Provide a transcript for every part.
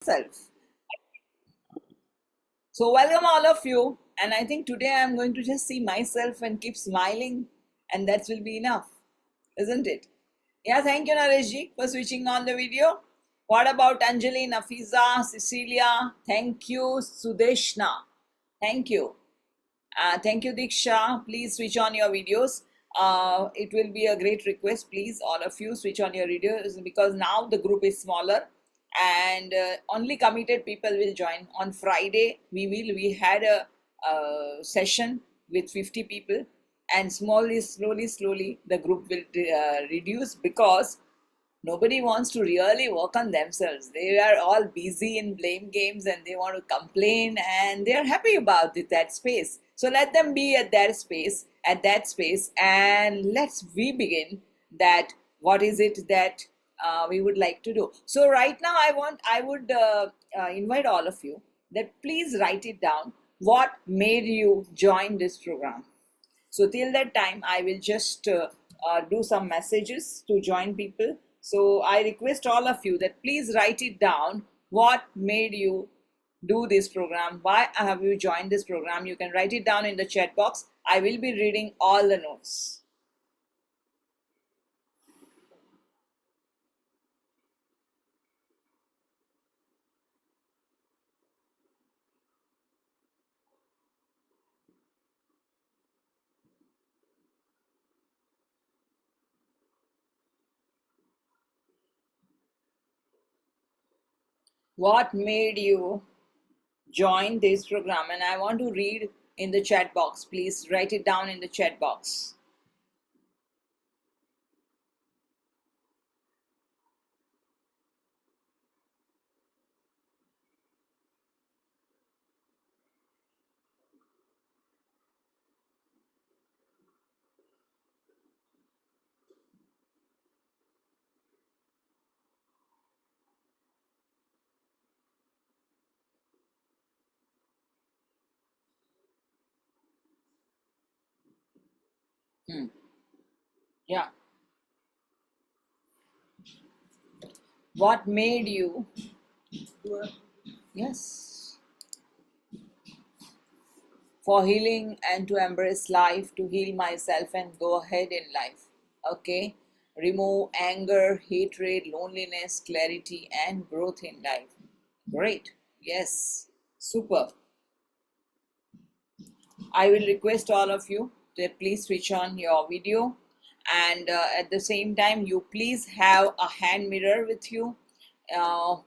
Self. So, welcome all of you. And I think today I'm going to just see myself and keep smiling, and that will be enough, isn't it? Yeah, thank you, Nareshji, for switching on the video. What about Anjali, Nafiza, Cecilia? Thank you, Sudeshna. Thank you. Thank you, Diksha. Please switch on your videos. It will be a great request. Please, all of you, switch on your videos because now the group is smaller and only committed people will join. On Friday, we had a session with 50 people, and slowly, the group will reduce because nobody wants to really work on themselves. They are all busy in blame games and they want to complain and they are happy about it, that space. So let them be at that space, and let's we begin that what is it that we would like to do. So right now I would invite all of you that please write it down. What made you join this program? So till that time, I will just do some messages to join people. So I request all of you that please write it down. What made you do this program? Why have you joined this program? You can write it down in the chat box. I will be reading all the notes. What made you join this program? And I want to read in the chat box. Please write it down in the chat box. Hmm. Yeah. What made you? Yes. For healing and to embrace life, to heal myself and go ahead in life. Okay? Remove anger, hatred, loneliness, clarity, and growth in life. Great. Yes. Super. I will request all of you to please switch on your video, and at the same time you please have a hand mirror with you, a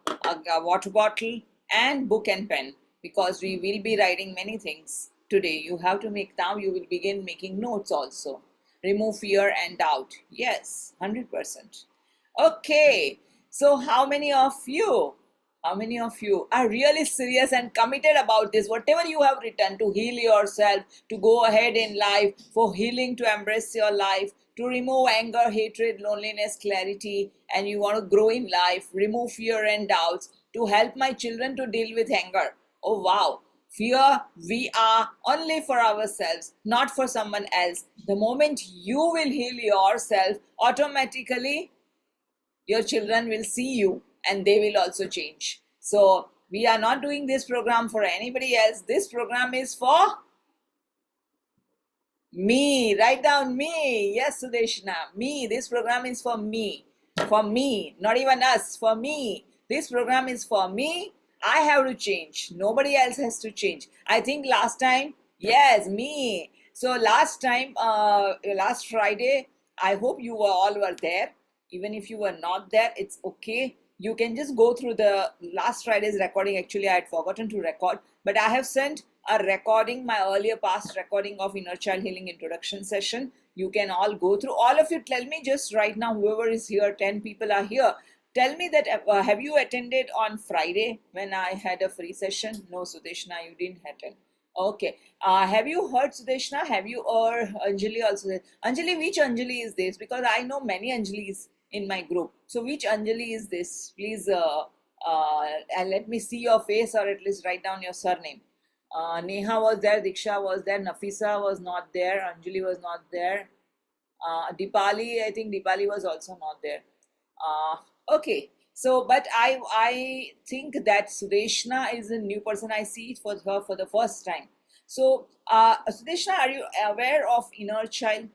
water bottle and book and pen, because we will be writing many things today. You have to make, now you will begin making notes also. Remove fear and doubt. Yes, 100%. Okay, so how many of you are really serious and committed about this? Whatever you have written, to heal yourself, to go ahead in life, for healing, to embrace your life, to remove anger, hatred, loneliness, clarity, and you want to grow in life, remove fear and doubts, to help my children to deal with anger. Oh wow. Fear, we are only for ourselves, not for someone else. The moment you will heal yourself, automatically your children will see you and they will also change. So we are not doing this program for anybody else. This program is for me. Write down me. Yes, Sudeshna, me. This program is for me. For me, not even us, for me. This program is for me. I have to change. Nobody else has to change. I think last time, yes, me. So last Friday, I hope you all were there. Even if you were not there, it's okay. You can just go through the last Friday's recording. Actually, I had forgotten to record, but I have sent a recording, my earlier past recording of Inner Child Healing introduction session. You can all go through. All of you, tell me just right now, whoever is here, 10 people are here. Tell me that have you attended on Friday when I had a free session? No, Sudeshna, you didn't attend. Okay. Have you heard Sudeshna? Have you, or Anjali also? Anjali, which Anjali is this? Because I know many Anjalis in my group. So which Anjali is this? Please and let me see your face, or at least write down your surname. Neha was there, Diksha was there, Nafisa was not there, Anjali was not there. Dipali, I think Dipali was also not there. Okay, So, but I think that Sudeshna is a new person. I see it for her for the first time. So, Sudeshna, are you aware of inner child?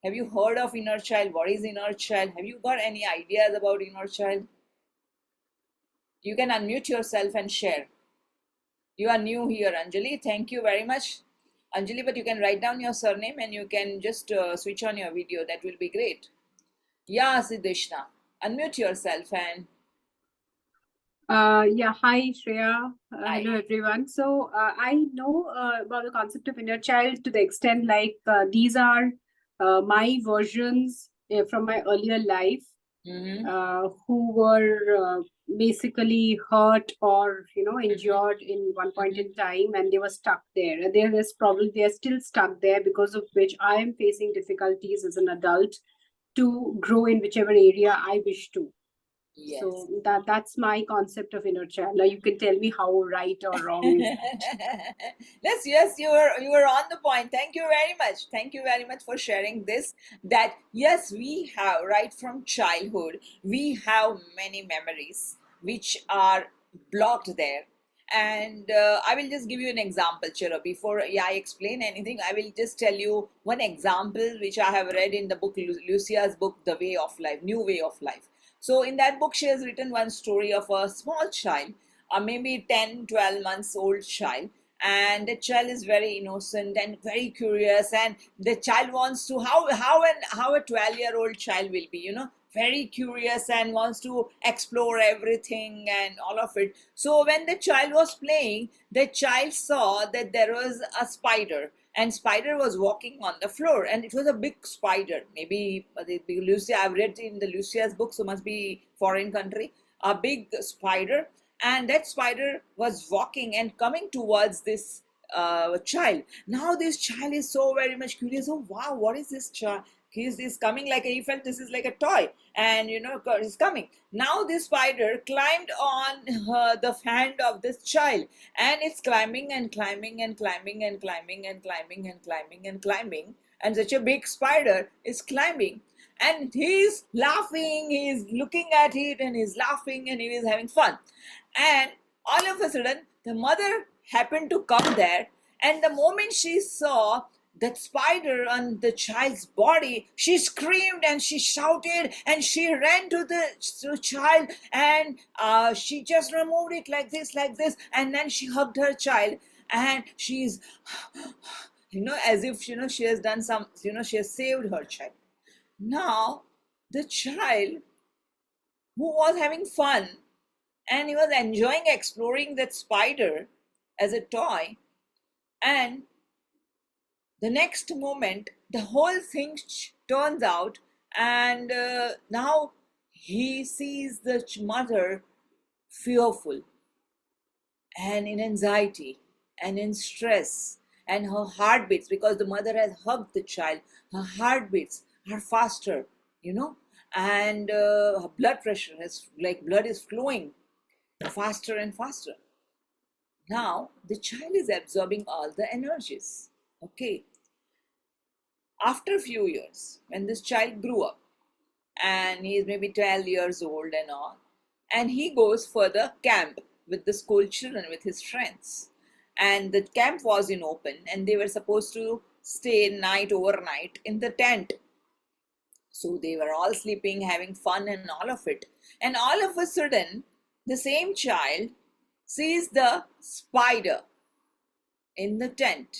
Have you heard of inner child? What is inner child? Have you got any ideas about inner child? You can unmute yourself and share. You are new here, Anjali. Thank you very much, Anjali. But you can write down your surname and you can just switch on your video. That will be great. Yeah, Siddeshna, unmute yourself and Yeah, hi Shreya. hi. Hello everyone. So I know about the concept of inner child to the extent like these are my versions from my earlier life Mm-hmm. who were basically hurt or Mm-hmm. injured in one point Mm-hmm. in time, and they were stuck there. And they are still stuck there, because of which I am facing difficulties as an adult to grow in whichever area I wish to. Yes. So that's my concept of inner child. Now you can tell me how right or wrong is that. Yes, you were on the point. Thank you very much. Thank you very much for sharing this. That yes, we have right from childhood, we have many memories which are blocked there. And I will just give you an example, Chiro. Before I explain anything, I will just tell you one example which I have read in the book, Lucia's book, The Way of Life, New Way of Life. So in that book, she has written one story of a small child, maybe 10, 12 months old child. And the child is very innocent and very curious, and the child wants to how a 12-year-old child will be, very curious and wants to explore everything and all of it. So when the child was playing, the child saw that there was a spider, and spider was walking on the floor, and it was a big spider. Maybe Lucia, I've read in the Lucia's book, so must be foreign country, a big spider. And that spider was walking and coming towards this child. Now this child is so very much curious. Oh wow, what is this child? He's coming like he felt this is like a toy, and he's coming. Now this spider climbed on the hand of this child, and it's climbing and climbing and climbing and climbing and climbing and climbing and climbing, and such a big spider is climbing, and he's laughing, he's looking at it, and he's laughing, and he is having fun. And all of a sudden the mother happened to come there, and the moment she saw that spider on the child's body, she screamed and she shouted and she ran to the child, and she just removed it like this, and then she hugged her child, and she's as if she has done some, she has saved her child. Now the child, who was having fun and he was enjoying exploring that spider as a toy, and the next moment the whole thing turns out, and now he sees the mother fearful and in anxiety and in stress, and her heartbeats, because the mother has hugged the child, her heartbeats are faster, you know and her blood pressure is like blood is flowing faster and faster. Now the child is absorbing all the energies. Okay. After a few years, when this child grew up and he is maybe 12 years old and all, and he goes for the camp with the school children with his friends. And the camp was in open, and they were supposed to stay overnight in the tent. So they were all sleeping, having fun, and all of it. And all of a sudden, the same child sees the spider in the tent,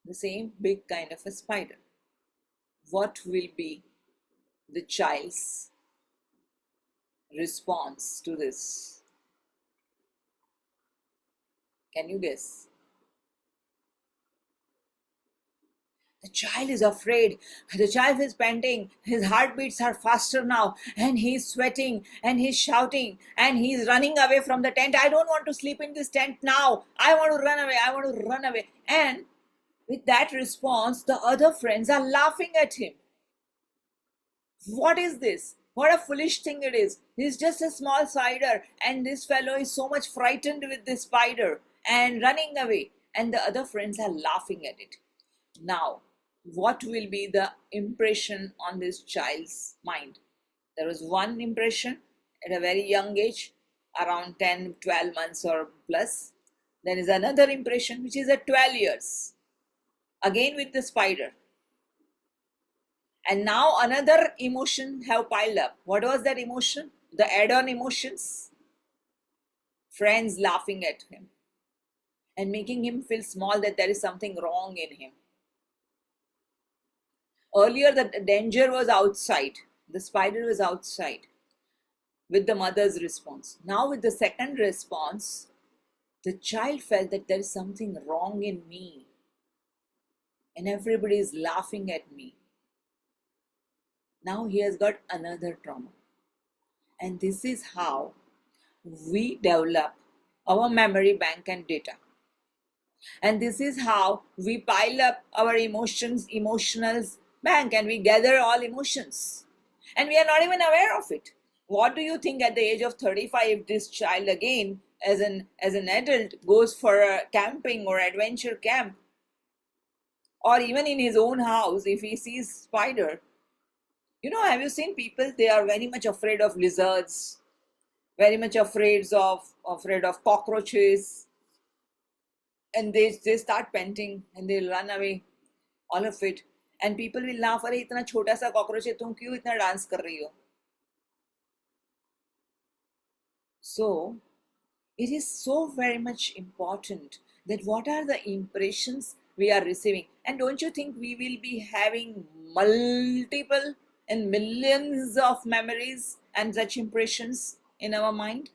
the same big kind of a spider. What will be the child's response to this? Can you guess? The child is afraid. The child is panting. His heartbeats are faster now, and he's sweating, and he's shouting, and he's running away from the tent. I don't want to sleep in this tent now. I want to run away. I want to run away. And with that response, the other friends are laughing at him. What is this? What a foolish thing it is. He's just a small spider, and this fellow is so much frightened with this spider and running away. And the other friends are laughing at it. Now, what will be the impression on this child's mind? There was one impression, at a very young age, around 10, 12 months or plus. There is another impression which is at 12 years, again with the spider. And now another emotion have piled up. What was that emotion? The add-on emotions. Friends laughing at him and making him feel small, that there is something wrong in him. Earlier, the danger was outside. The spider was outside with the mother's response. Now, with the second response, the child felt that there is something wrong in me and everybody is laughing at me. Now he has got another trauma. And this is how we develop our memory bank and data. And this is how we pile up our emotional bank, and we gather all emotions. And we are not even aware of it. What do you think at the age of 35, if this child again, as an adult, goes for a camping or adventure camp, or even in his own house, if he sees spider, have you seen people? They are very much afraid of lizards, very much afraid of cockroaches, and they start panting and they run away, all of it. And people will laugh, अरे इतना छोटा सा cockroach है, तुम क्यों इतना dance कर रही हो? So it is so very much important that what are the impressions we are receiving. And don't you think we will be having multiple and millions of memories and such impressions in our mind?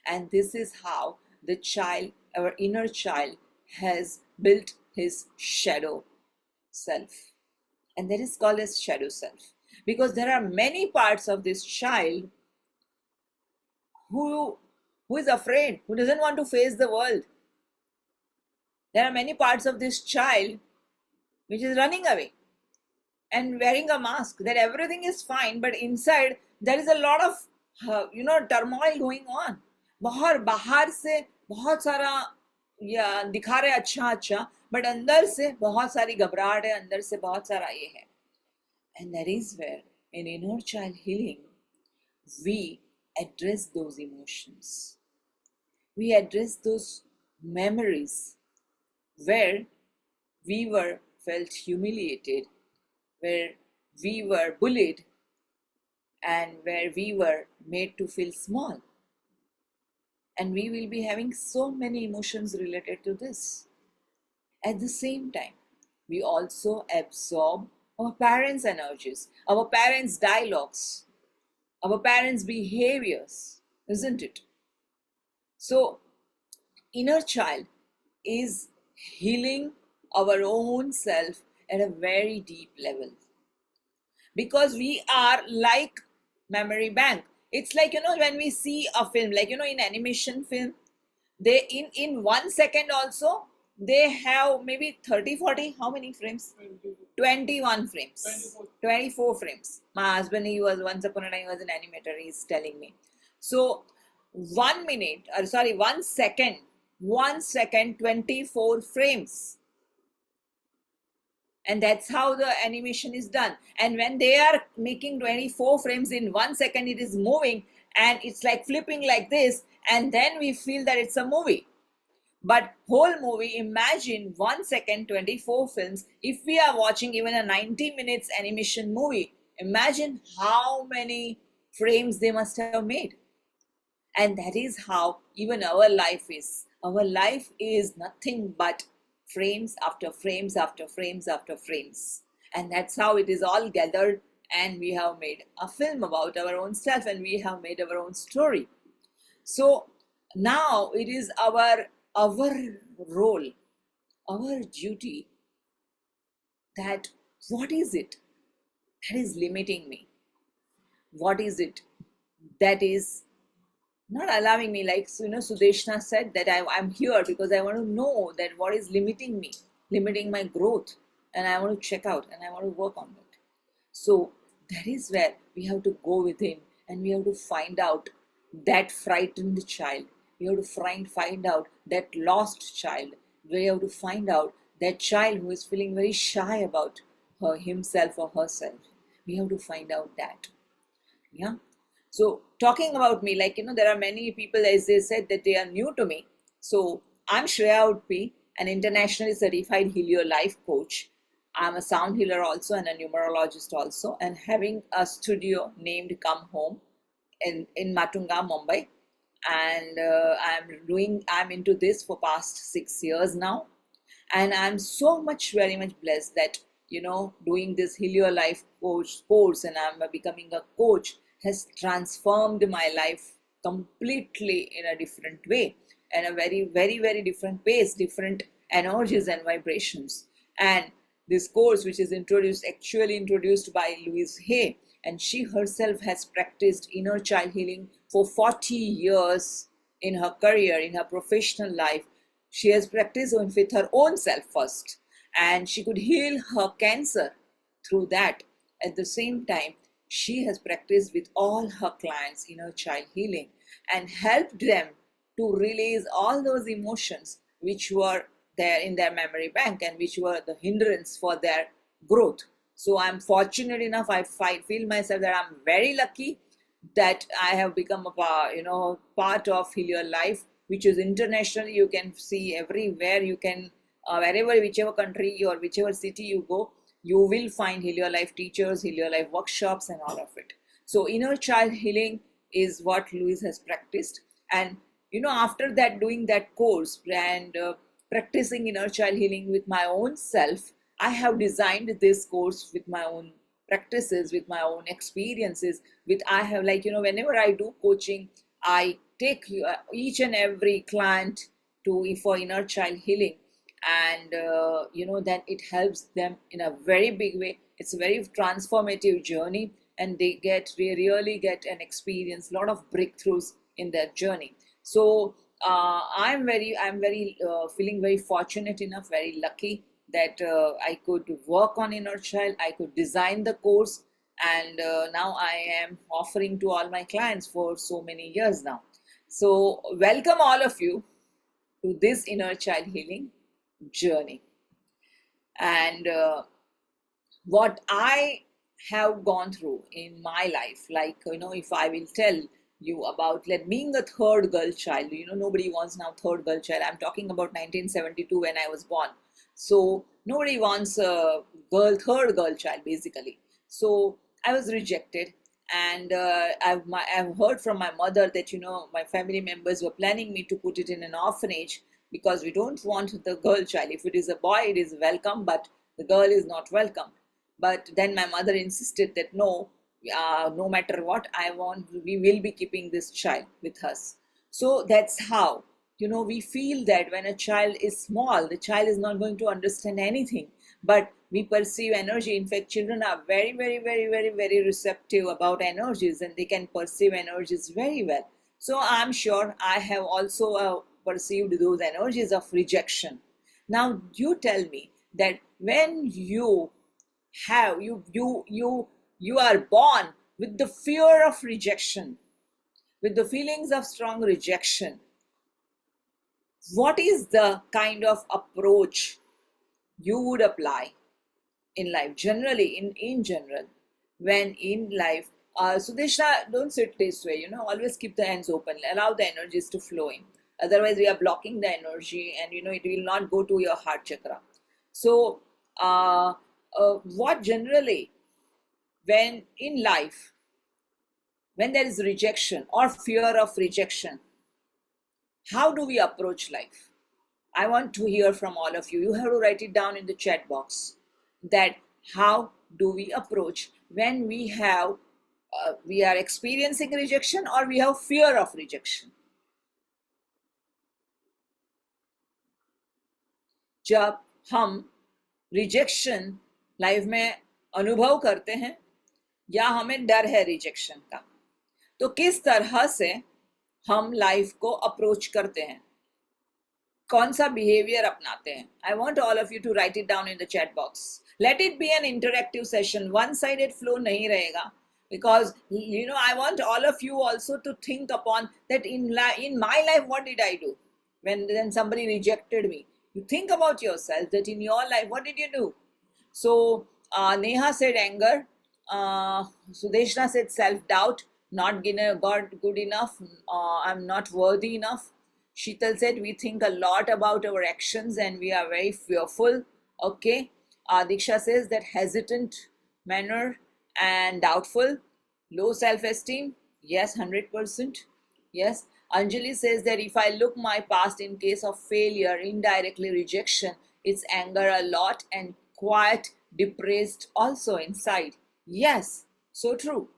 And this is how the child, our inner child, has built his shadow self. And that is called as shadow self. Because there are many parts of this child who is afraid, who doesn't want to face the world. There are many parts of this child which is running away and wearing a mask, that everything is fine, but inside there is a lot of turmoil going on. बाहर से बहुत सारा या दिखा रहे अच्छा, but अंदर से बहुत सारी घबराहट है, अंदर से बहुत सारा ये है. And that is where in inner child healing we address those emotions. We address those memories where we were felt humiliated, where we were bullied, and where we were made to feel small. And we will be having so many emotions related to this. At the same time, we also absorb our parents' energies, our parents' dialogues, our parents' behaviors, isn't it? So, inner child is healing our own self at a very deep level. Because we are like memory bank. It's like, when we see a film, like, in animation film, they in 1 second also, they have maybe 30, 40, how many frames? 21 frames. 24 frames. My husband, he was once upon a time, he was an animator, he's telling me. So 1 minute, 1 second, 24 frames. And that's how the animation is done. And when they are making 24 frames in 1 second, it is moving and it's like flipping like this, and then we feel that it's a movie. But whole movie, imagine 1 second, 24 films. If we are watching even a 90 minutes animation movie, imagine how many frames they must have made. And that is how even our life is. Our life is nothing but frames after frames after frames after frames. And that's how it is all gathered, and we have made a film about our own self, and we have made our own story. So now it is our role, our duty, that what is it that is limiting me? What is it that is not allowing me? Like, Sudeshna said that I'm here because I want to know that what is limiting me, limiting my growth, and I want to check out and I want to work on that. So that is where we have to go within, and we have to find out that frightened child. We have to find out that lost child. We have to find out that child who is feeling very shy about himself or herself. We have to find out that. Yeah. So talking about me, like, there are many people, as they said, that they are new to me. So I'm Shreya Udpi, an internationally certified Helio Life coach. I'm a sound healer also and a numerologist also, and having a studio named Come Home in Matunga, Mumbai. And I'm into this for past 6 years now, and I'm so much very much blessed that doing this Helio Life coach course, and I'm becoming a coach, has transformed my life completely in a different way, and a very very very different pace, different energies and vibrations. And this course, which is actually introduced by Louise Hay, and she herself has practiced inner child healing for 40 years in her career, in her professional life. She has practiced with her own self first, and she could heal her cancer through that. At the same time, she has practiced with all her clients inner child healing and helped them to release all those emotions which were there in their memory bank and which were the hindrance for their growth. So I'm fortunate enough, I feel myself that I'm very lucky that I have become part of Helio Life, which is internationally. You can see everywhere. You can wherever, whichever country or whichever city you go, you will find Helio Life teachers, Helio Life workshops, and all of it. So inner child healing is what Louise has practiced, and after that, doing that course and practicing inner child healing with my own self, I have designed this course with my own practices, with my own experiences. With I have, like, whenever I do coaching, I take each and every client to for inner child healing, and then it helps them in a very big way. It's a very transformative journey, and they really get an experience, a lot of breakthroughs in their journey. So I'm very feeling very fortunate enough, very lucky that I could work on inner child. I could design the course, and now I am offering to all my clients for so many years now. So welcome all of you to this inner child healing journey. And what I have gone through in my life, like, if I will tell you about, like, being a third girl child, nobody wants now third girl child. I'm talking about 1972 when I was born. So nobody wants a third girl child, basically. So I was rejected, and I've heard from my mother that my family members were planning me to put it in an orphanage, because we don't want the girl child. If it is a boy, it is welcome, but the girl is not welcome. But then my mother insisted that no, no matter what I want, we will be keeping this child with us. So that's how, we feel that when a child is small, the child is not going to understand anything, but we perceive energy. In fact, children are very, very, very, very, very receptive about energies, and they can perceive energies very well. So I'm sure I have also perceived those energies of rejection. Now, you tell me that when you are born with the fear of rejection, with the feelings of strong rejection, what is the kind of approach you would apply in life, generally, in general, when in life, Sudeshna, don't sit this way, always keep the hands open, allow the energies to flow in. Otherwise, we are blocking the energy, and it will not go to your heart chakra. So what generally, when in life, when there is rejection or fear of rejection, how do we approach life? I want to hear from all of you. You have to write it down in the chat box, that how do we approach when we are experiencing rejection, or we have fear of rejection. जब हम rejection life में अनुभव करते हैं, या हमें डर है रिजेक्शन का, तो किस तरह से हम लाइफ को अप्रोच करते हैं, कौन सा बिहेवियर अपनाते हैं. I want all of you to write it down in the chat box. Let it be an interactive session, one sided flow नहीं रहेगा, because I want all of you also to think upon that in my life, what did I do when somebody rejected me. You think about yourself, that in your life, what did you do? So Neha said anger, Sudeshna said self-doubt, not God good enough, I'm not worthy enough. Sheetal said we think a lot about our actions and we are very fearful. Okay. Diksha says that hesitant manner and doubtful, low self-esteem. Yes, 100%. Yes. Anjali says that if I look my past in case of failure, indirectly rejection, it's anger a lot and quiet, depressed also inside. Yes, so true.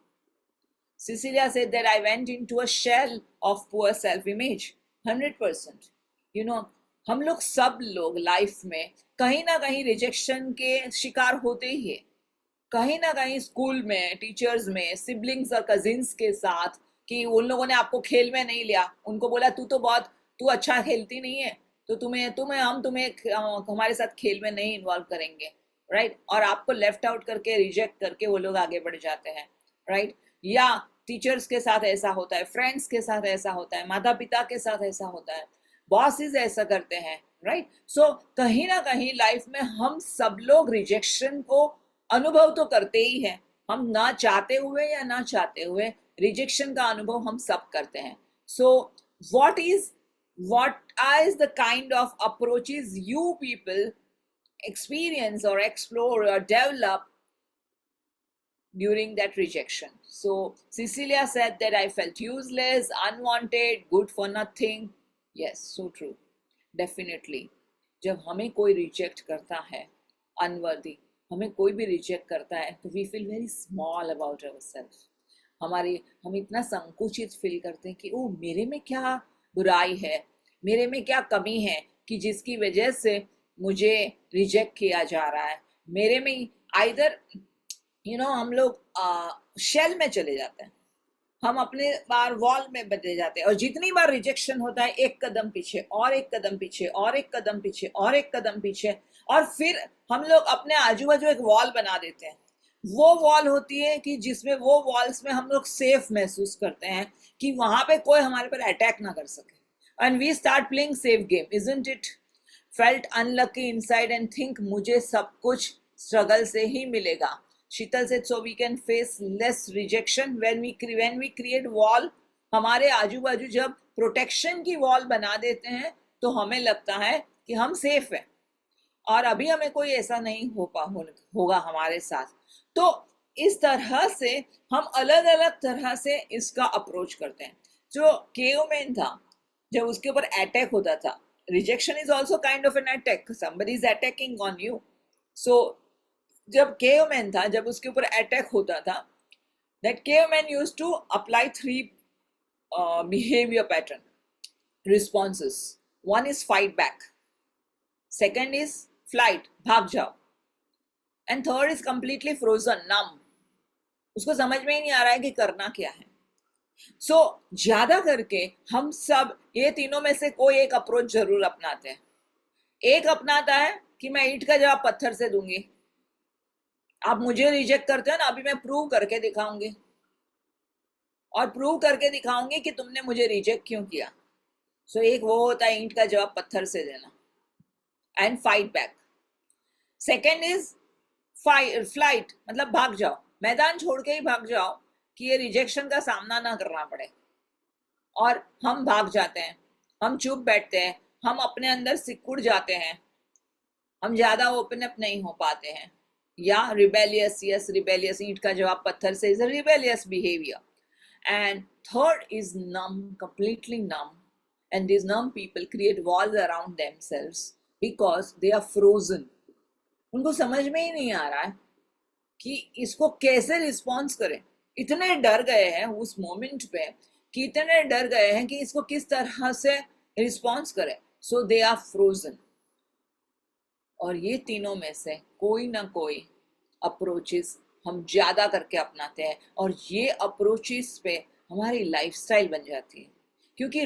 Cecilia said that I went into a shell of poor self-image. 100%. You know, हम लोग सब लोग life में कहीं ना कहीं rejection के शिकार होते ही है. कहीं ना कहीं स्कूल में, टीचर्स में, सिबलिंग्स और कजिन्स के साथ, कि उन लोगों ने आपको खेल में नहीं लिया, उनको बोला तू अच्छा खेलती नहीं है, तो हम तुम्हें हमारे साथ खेल में नहीं इन्वॉल्व करेंगे, राइट? और आपको लेफ्ट आउट करके, रिजेक्ट करके वो लोग आगे बढ़ जाते हैं, राइट? या टीचर्स के साथ ऐसा होता है, फ्रेंड्स के साथ ऐसा होता है, माता पिता के साथ ऐसा होता है, बॉसेस ऐसा करते हैं, राइट? सो कहीं ना कहीं लाइफ में हम सब लोग रिजेक्शन को अनुभव तो करते ही हैं. हम ना चाहते हुए या ना चाहते हुए रिजेक्शन का अनुभव हम सब करते हैं. सो what is the kind of approaches you people experience or explore or develop during that rejection? So Cecilia said that I felt useless, unwanted, good for nothing. Yes, so true. Definitely. जब हमें कोई reject करता है, unworthy, हमें कोई भी reject करता है, तो we feel very small about ourselves. हम इतना संकुचित फील करते हैं कि ओ मेरे में क्या बुराई है, मेरे में क्या कमी है कि जिसकी वजह से मुझे रिजेक्ट किया जा रहा है. मेरे में आइदर हम लोग शेल में चले जाते हैं, हम अपने बार वॉल में बदले जाते हैं, और जितनी बार रिजेक्शन होता है एक कदम पीछे और एक कदम पीछे और एक कदम पीछे और एक कदम पीछे, और फिर हम लोग अपने आजू बाजू एक वॉल बना देते हैं. वो वॉल होती है कि जिसमें वो वॉल्स में हम लोग सेफ महसूस करते हैं कि वहां पे कोई हमारे पर अटैक ना कर सके. And we start playing safe game, isn't it? Felt unlucky inside and think मुझे सब कुछ स्ट्रगल से ही मिलेगा. Sheetal said, so we can face less rejection when we create wall. हमारे आजू बाजू जब प्रोटेक्शन की वॉल बना देते हैं तो हमें लगता है कि हम सेफ हैं, और अभी हमें कोई ऐसा नहीं होगा हमारे साथ. तो इस तरह से हम अलग अलग तरह से इसका अप्रोच करते हैं. जो केवमैन था, जब उसके ऊपर अटैक होता था, rejection is also kind of an attack, somebody is attacking on you. So जब केवमैन था, जब उसके ऊपर अटैक होता था, that caveman used to apply 3 behavior pattern responses. One is fight back, second is flight, भाग जाओ, and third is completely frozen, numb. उसको समझ में ही नहीं आ रहा है कि करना क्या है. So ज्यादा करके हम सब ये तीनों में से कोई एक अप्रोच जरूर अपनाते हैं. एक अपनाता है कि मैं ईंट का जवाब पत्थर से दूंगी, आप मुझे रिजेक्ट करते हो ना, अभी मैं प्रूव करके दिखाऊंगी, और प्रूव करके दिखाऊंगी कि तुमने मुझे रिजेक्ट क्यों किया. सो एक वो होता है ईंट का जवाब पत्थर से देना, and fight back. Second is flight, मतलब भाग जाओ, मैदान छोड़ के ही भाग जाओ कि ये रिजेक्शन का सामना ना करना पड़े. और हम भाग जाते हैं, हम चुप बैठते हैं, हम अपने अंदर सिकुड़ जाते हैं, हम ज्यादा ओपन अप नहीं हो पाते हैं. या rebellious, yes, rebellious, ईंट का जवाब पत्थर से is a rebellious behavior. And third is numb, completely numb. And these numb people create walls around themselves because they are frozen. उनको समझ में ही नहीं आ रहा है कि इसको कैसे रिस्पॉन्स करें. इतने डर गए हैं उस मोमेंट पे, कि इतने डर गए हैं कि इसको किस तरह से रिस्पॉन्स करें. सो दे आर फ्रोजन. और ये तीनों में से कोई ना कोई अप्रोचेस हम ज्यादा करके अपनाते हैं, और ये अप्रोचेस पे हमारी लाइफस्टाइल बन जाती है, क्योंकि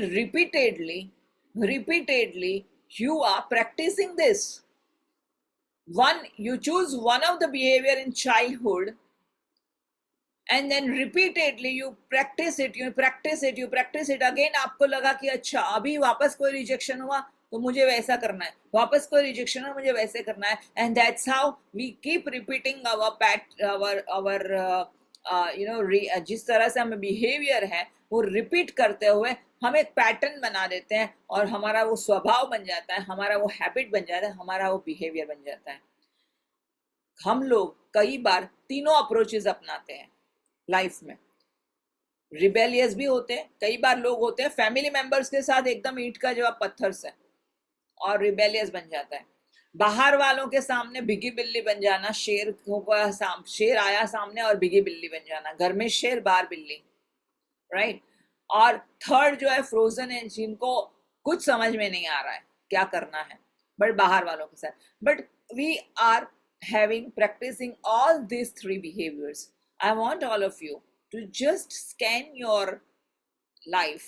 repeatedly you are practising this. You choose one of the behavior in childhood, and then repeatedly you practice it again. आपको लगा कि अच्छा अभी वापस कोई रिजेक्शन हुआ तो मुझे वैसा करना है, वापस कोई रिजेक्शन हुआ मुझे वैसे करना है, and that's how we keep repeating our जिस तरह से हमें बिहेवियर है वो रिपीट करते हुए हम एक पैटर्न बना देते हैं और हमारा वो स्वभाव बन जाता है, हमारा वो हैबिट बन जाता है, हमारा वो बिहेवियर बन जाता है। हम लोग कई बार तीनों अप्रोचेस अपनाते हैं लाइफ में। रिबेलियस भी होते हैं, कई बार लोग होते हैं फैमिली मेंबर्स के साथ एकदम ईंट का जवाब पत्थर से, और रिबेलियस बन जाता है। बाहर वालों के सामने बिगी बिल्ली बन जाना, शेर आया सामने और बिगी बिल्ली बन जाना, घर में शेर बाहर बिल्ली, राइट। और थर्ड जो है फ्रोजन है, जिनको कुछ समझ में नहीं आ रहा है क्या करना है, बट बाहर वालों के साथ। But we are having practicing all these three behaviors. I want all of you to just scan your life,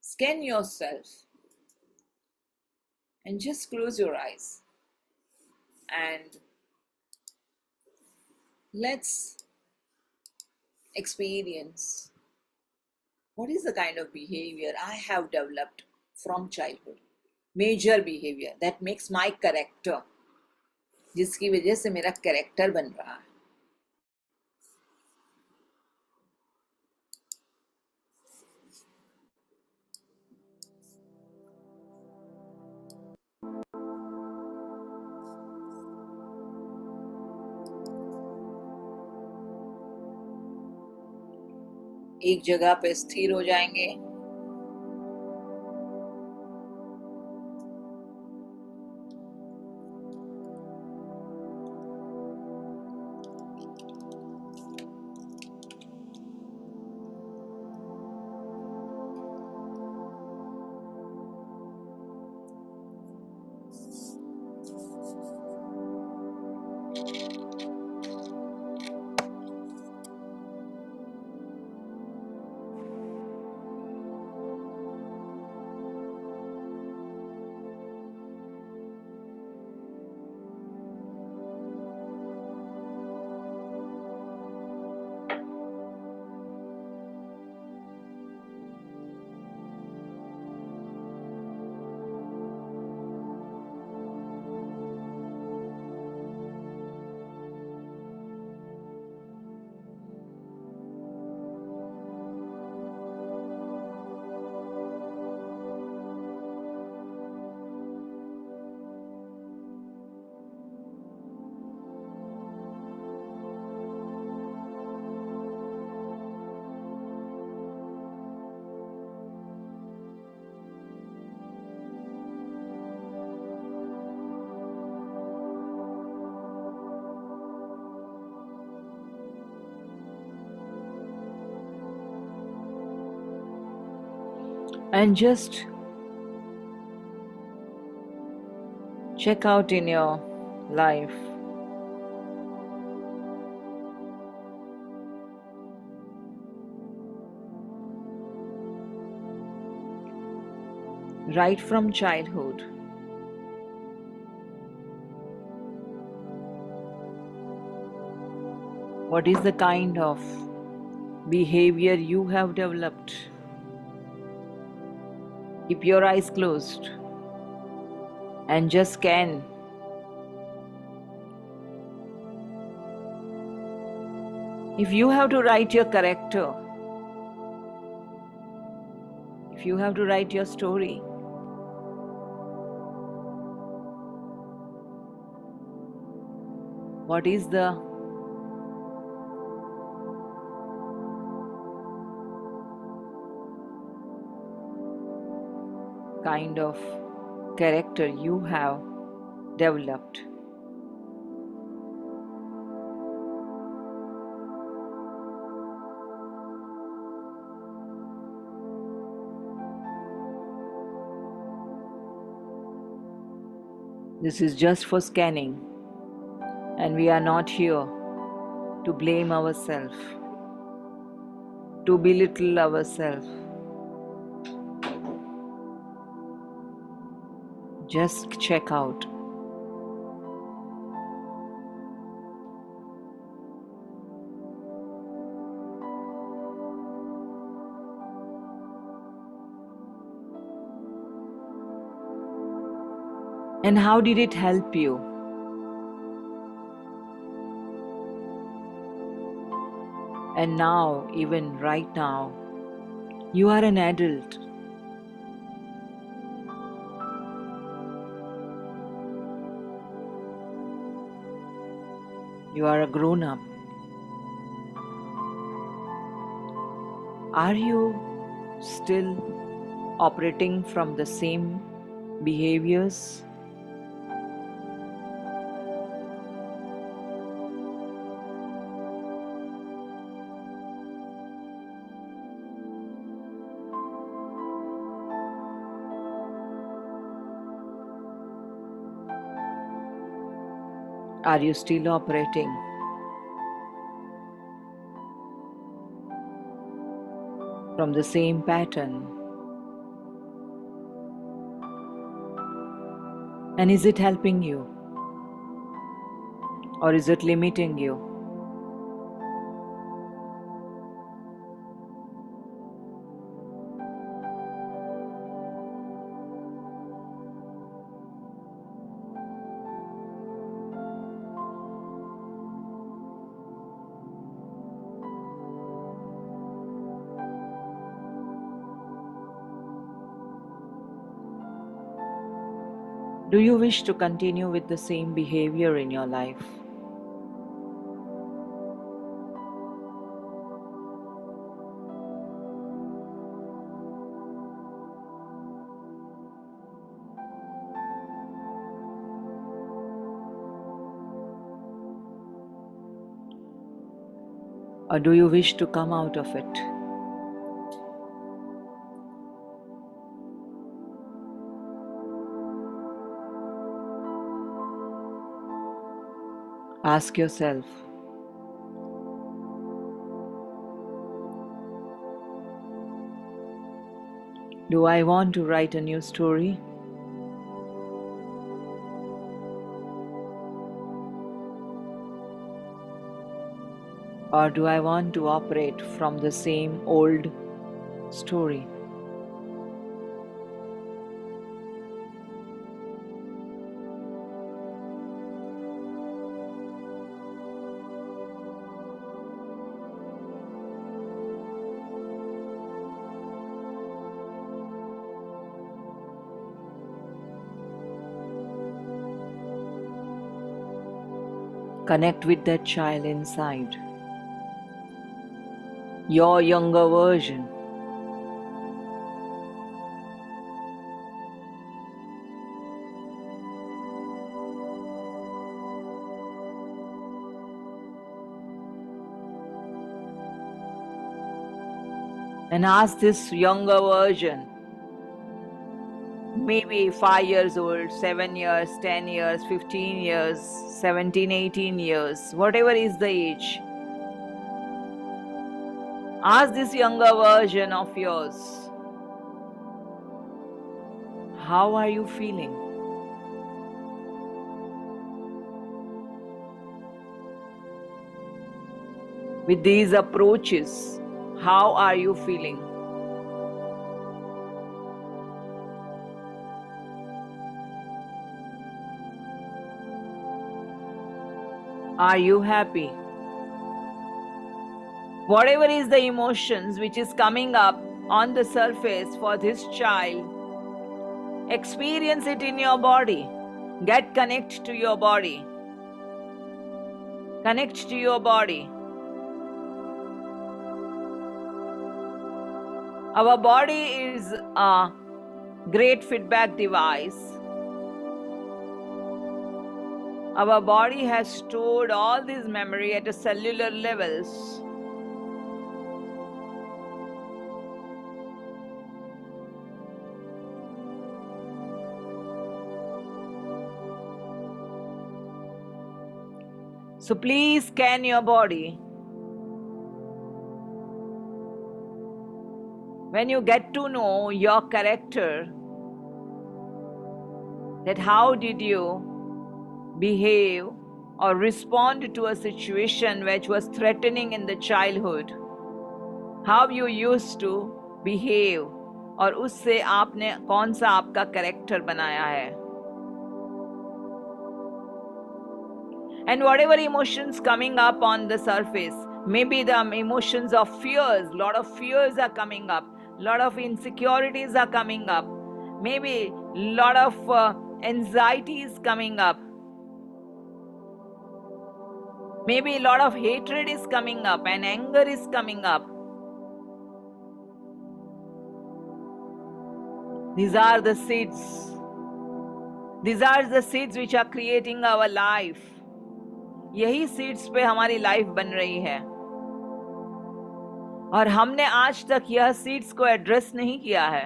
scan yourself, and just close your eyes and let's experience what is the kind of behavior I have developed from childhood. Major behavior that makes my character, जिसकी वजह से मेरा character बन रहा है। एक जगह पे स्थिर हो जाएंगे। And just check out in your life right from childhood. What is the kind of behavior you have developed? Keep your eyes closed and just scan. If you have to write your character, if you have to write your story, what is the kind of character you have developed? This is just for scanning, and we are not here to blame ourselves, to belittle ourselves. Just check out. And how did it help you? And now, even right now, you are an adult. You are a grown up. Are you still operating from the same behaviors? Are you still operating from the same pattern? And is it helping you? Or is it limiting you? Do you wish to continue with the same behavior in your life? Or do you wish to come out of it? Ask yourself, do I want to write a new story? Or do I want to operate from the same old story? Connect with that child inside, your younger version. And ask this younger version, maybe 5 years old, 7 years, 10 years, 15 years, 17, 18 years, whatever is the age. Ask this younger version of yours, how are you feeling? With these approaches, how are you feeling? Are you happy? Whatever is the emotions which is coming up on the surface for this child, experience it in your body. Get connect to your body. Connect to your body. Our body is a great feedback device. Our body has stored all this memory at a cellular levels. So please scan your body. When you get to know your character, that how did you behave or respond to a situation which was threatening in the childhood, how you used to behave, और उससे आपने कौन सा आपका character बनाया है. And whatever emotions coming up on the surface, Maybe the emotions of fears, lot of fears are coming up, lot of insecurities are coming up, maybe lot of anxiety is coming up, maybe a lot of hatred is coming up and anger is coming up. These are the seeds. These are the seeds which are creating our life. यही seeds पे हमारी life बन रही है और हमने आज तक यह सीड्स को एड्रेस नहीं किया है.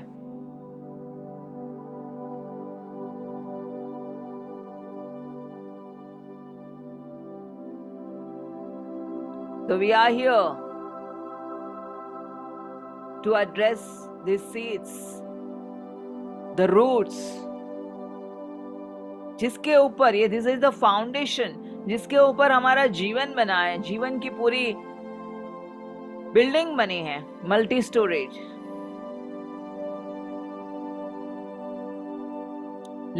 So we are here to address these seeds, the roots, जिसके ऊपर ये दिस इज द फाउंडेशन, जिसके ऊपर हमारा जीवन बना है, जीवन की पूरी बिल्डिंग बनी है, multi storage.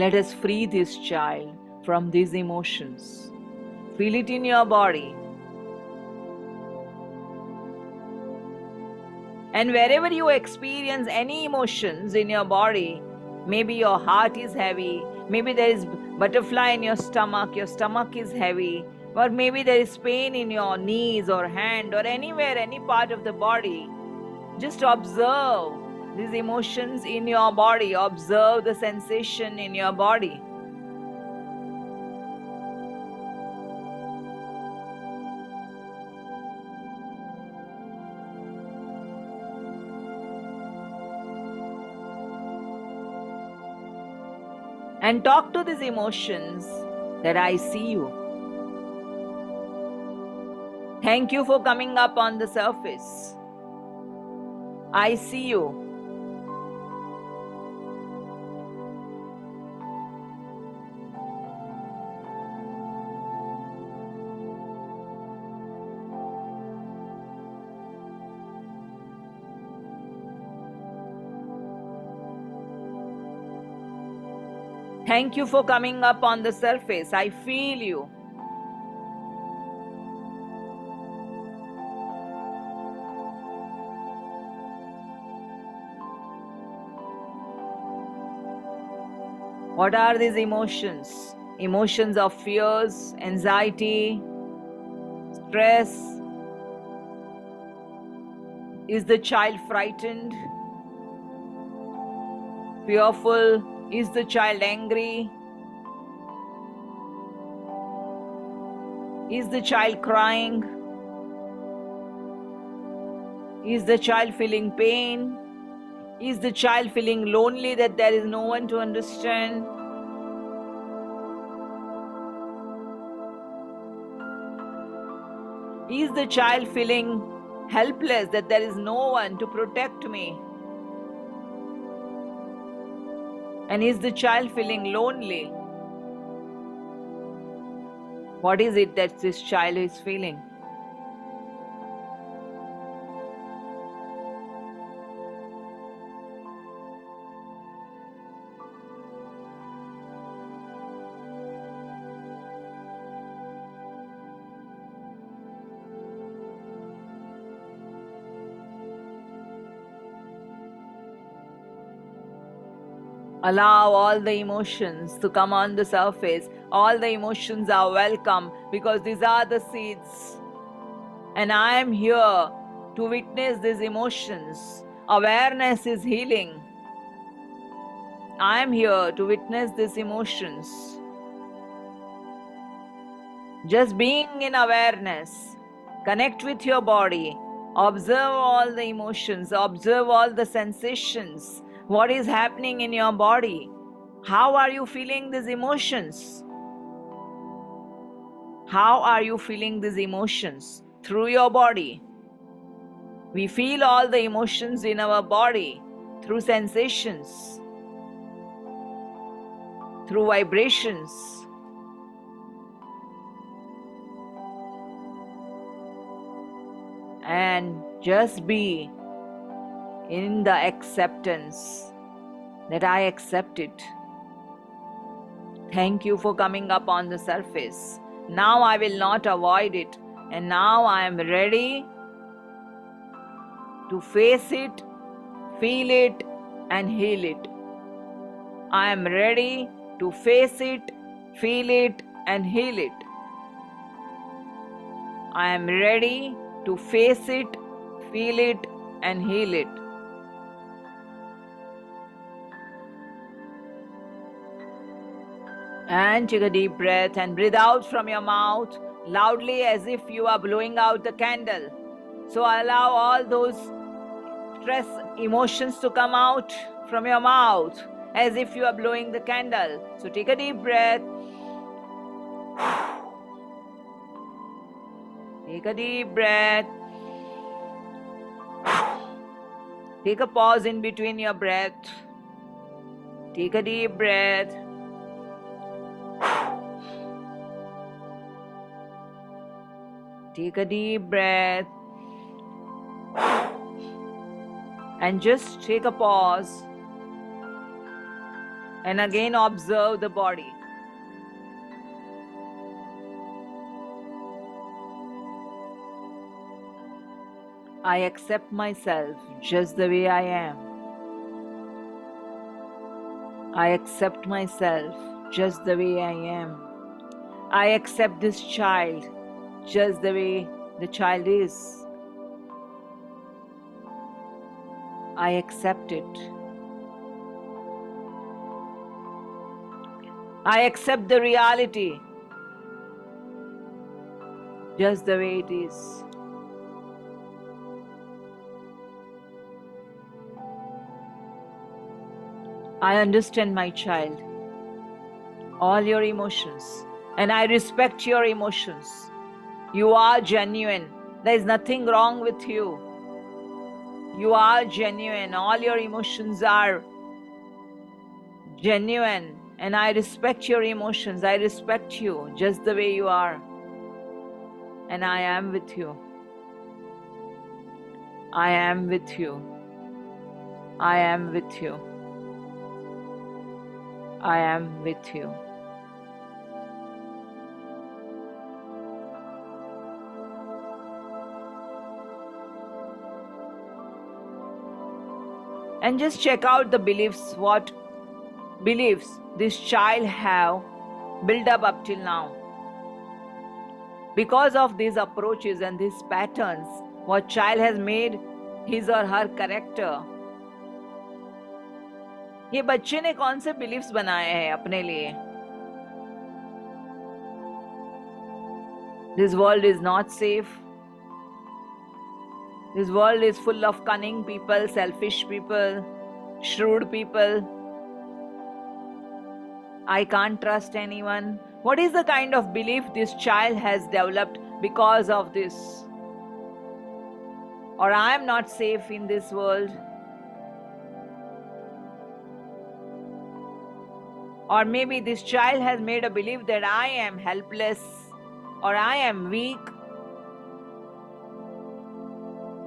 Let us free this child from these emotions. Feel it in your body. And wherever you experience any emotions in your body, maybe your heart is heavy, maybe there is butterfly in your stomach is heavy, or maybe there is pain in your knees or hand or anywhere, any part of the body, just observe these emotions in your body, observe the sensation in your body. And talk to these emotions that I see you. Thank you for coming up on the surface. I see you. Thank you for coming up on the surface. I feel you. What are these emotions? Emotions of fears, anxiety, stress. Is the child frightened? Fearful? Is the child angry? Is the child crying? Is the child feeling pain? Is the child feeling lonely that there is no one to understand? Is the child feeling helpless that there is no one to protect me? And is the child feeling lonely? What is it that this child is feeling? Allow all the emotions to come on the surface. All the emotions are welcome because these are the seeds. And I am here to witness these emotions. Awareness is healing. I am here to witness these emotions. Just being in awareness, connect with your body, observe all the emotions, observe all the sensations. What is happening in your body? How are you feeling these emotions? How are you feeling these emotions? Through your body. We feel all the emotions in our body through sensations, through vibrations. And just be in the acceptance that I accept it. Thank you for coming up on the surface. Now I will not avoid it. And now I am ready to face it, feel it, and heal it. I am ready to face it, feel it, and heal it. I am ready to face it, feel it, and heal it. And take a deep breath and breathe out from your mouth loudly as if you are blowing out the candle. So allow all those stress emotions to come out from your mouth as if you are blowing the candle. So take a deep breath. Take a deep breath. Take a pause in between your breath. Take a deep breath. Take a deep breath. And just take a pause. And again observe the body. I accept myself just the way I am. I accept myself just the way I am. I accept this child just the way the child is. I accept it. I accept the reality just the way it is. I understand, my child, all your emotions, and I respect your emotions. You are genuine. There is nothing wrong with you. You are genuine. All your emotions are genuine, and I respect your emotions. I respect you just the way you are. And I am with you. I am with you. I am with you. I am with you. And just check out the beliefs, what beliefs this child have built up till now. Because of these approaches and these patterns, what child has made his or her character. ये बच्चे ने कौन से beliefs बनाए हैं अपने लिए? This world is not safe. This world is full of cunning people, selfish people, shrewd people. I can't trust anyone. What is the kind of belief this child has developed because of this? Or I am not safe in this world. Or maybe this child has made a belief that I am helpless, or I am weak,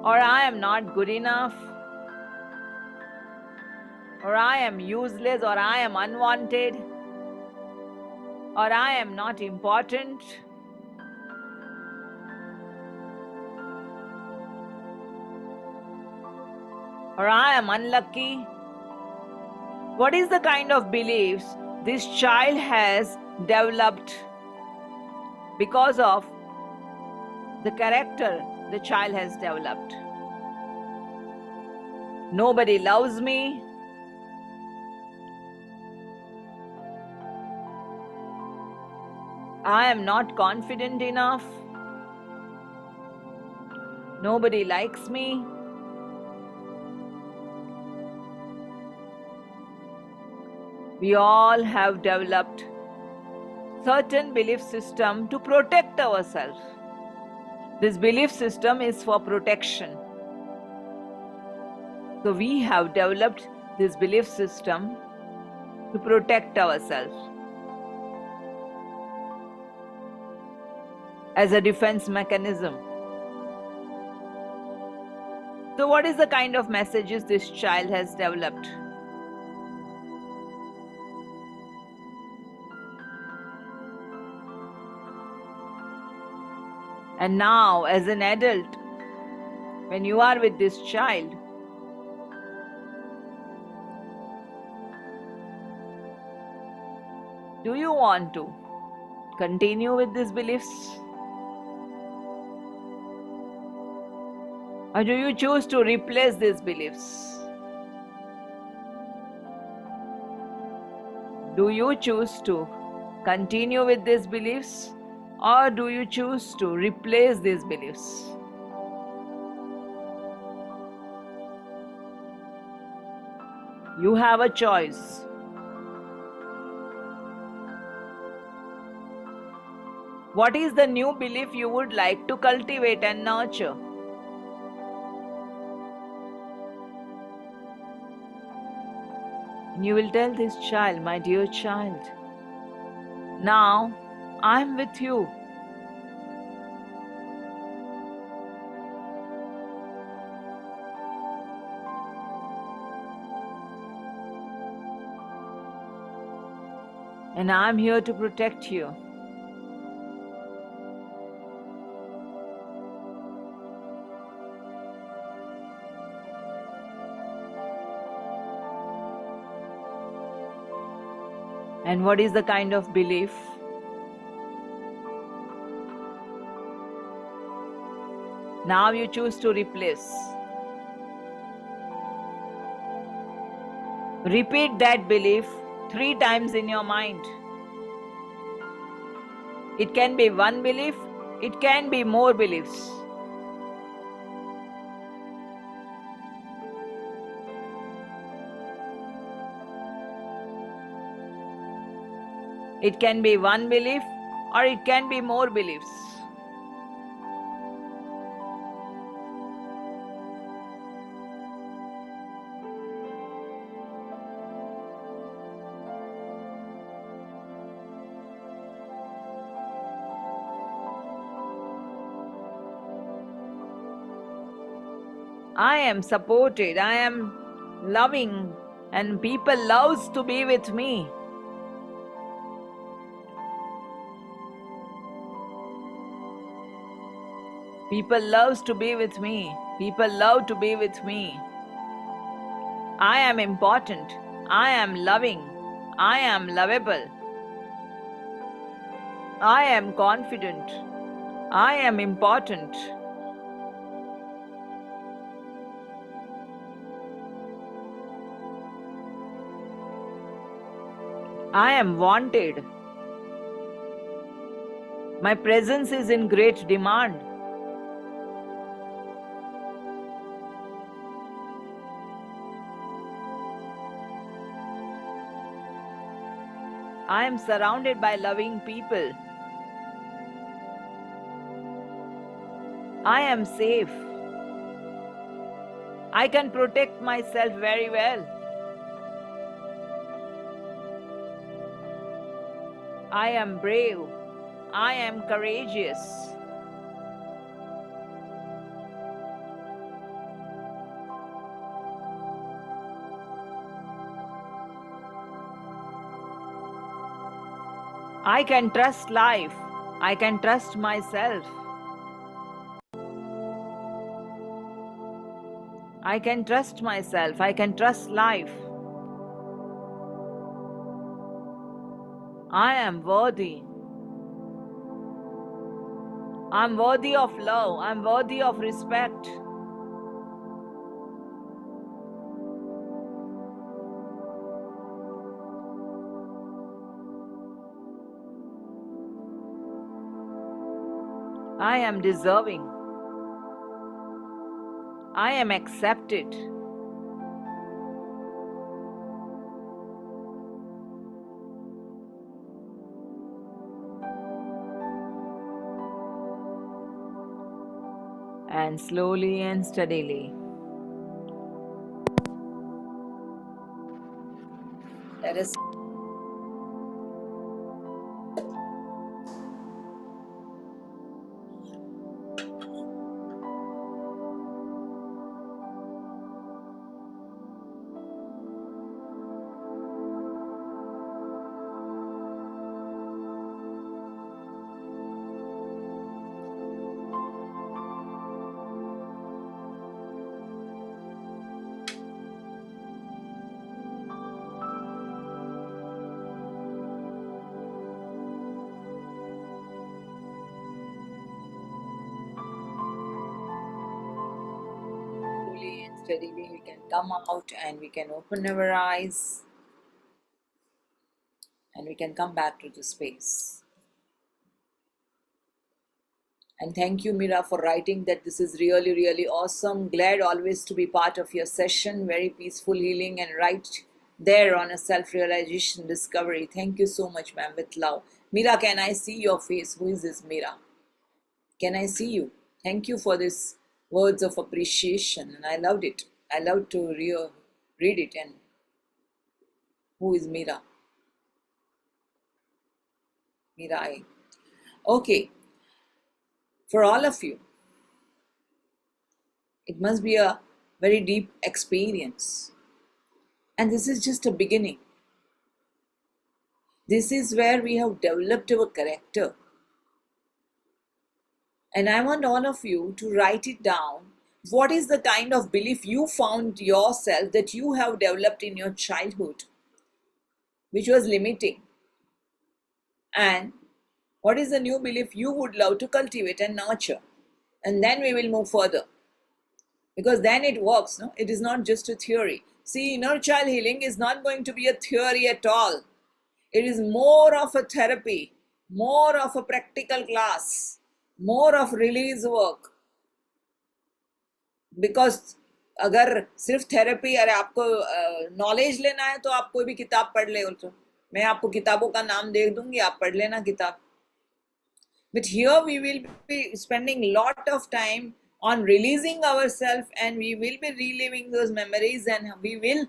or I am not good enough, or I am useless, or I am unwanted, or I am not important. Or I am unlucky. What is the kind of beliefs this child has developed because of the character the child has developed? Nobody loves me. I am not confident enough. Nobody likes me. We all have developed certain belief system to protect ourselves. This belief system is for protection. So we have developed this belief system to protect ourselves as a defense mechanism. So what is the kind of messages this child has developed? And now, as an adult, when you are with this child, do you want to continue with these beliefs? Or do you choose to replace these beliefs? Do you choose to continue with these beliefs? Or do you choose to replace these beliefs? You have a choice. What is the new belief you would like to cultivate and nurture? And you will tell this child, my dear child, now I am with you. And I am here to protect you. And what is the kind of belief? Now you choose to replace. Repeat that belief 3 times in your mind. It can be one belief, it can be more beliefs. It can be one belief or it can be more beliefs. I am supported, I am loving, and people loves to be with me. People loves to be with me. People love to be with me. I am important. I am loving. I am lovable. I am confident. I am important. I am wanted. My presence is in great demand. I am surrounded by loving people. I am safe. I can protect myself very well. I am brave. I am courageous. I can trust life. I can trust myself. I can trust myself. I can trust life. I am worthy. I'm worthy of love. I'm worthy of respect. I am deserving. I am accepted. And slowly and steadily, let us steadily. We can come out and we can open our eyes and we can come back to the space. And thank you, Mira, for writing that this is really, really awesome. Glad always to be part of your session. Very peaceful healing and right there on a self-realization discovery. Thank you so much, ma'am, with love. Mira, can I see your face? Who is this Mira? Can I see you? Thank you for this words of appreciation. And I loved it. I loved to read it. And who is Mira? Mirai. Okay. For all of you, it must be a very deep experience. And this is just a beginning. This is where we have developed our character. And I want all of you to write it down. What is the kind of belief you found yourself that you have developed in your childhood, which was limiting? And what is the new belief you would love to cultivate and nurture? And then we will move further. Because then it works, no? It is not just a theory. See, inner child healing is not going to be a theory at all. It is more of a therapy, more of a practical class, more of release work. Because अगर सिर्फ therapy, अरे आपको knowledge लेना है तो आप कोई भी किताब पढ़ ले, तो मैं आपको किताबों का नाम दे दूंगी, आप पढ़ लेना किताब. But here we will be spending a lot of time on releasing ourselves and we will be reliving those memories and we will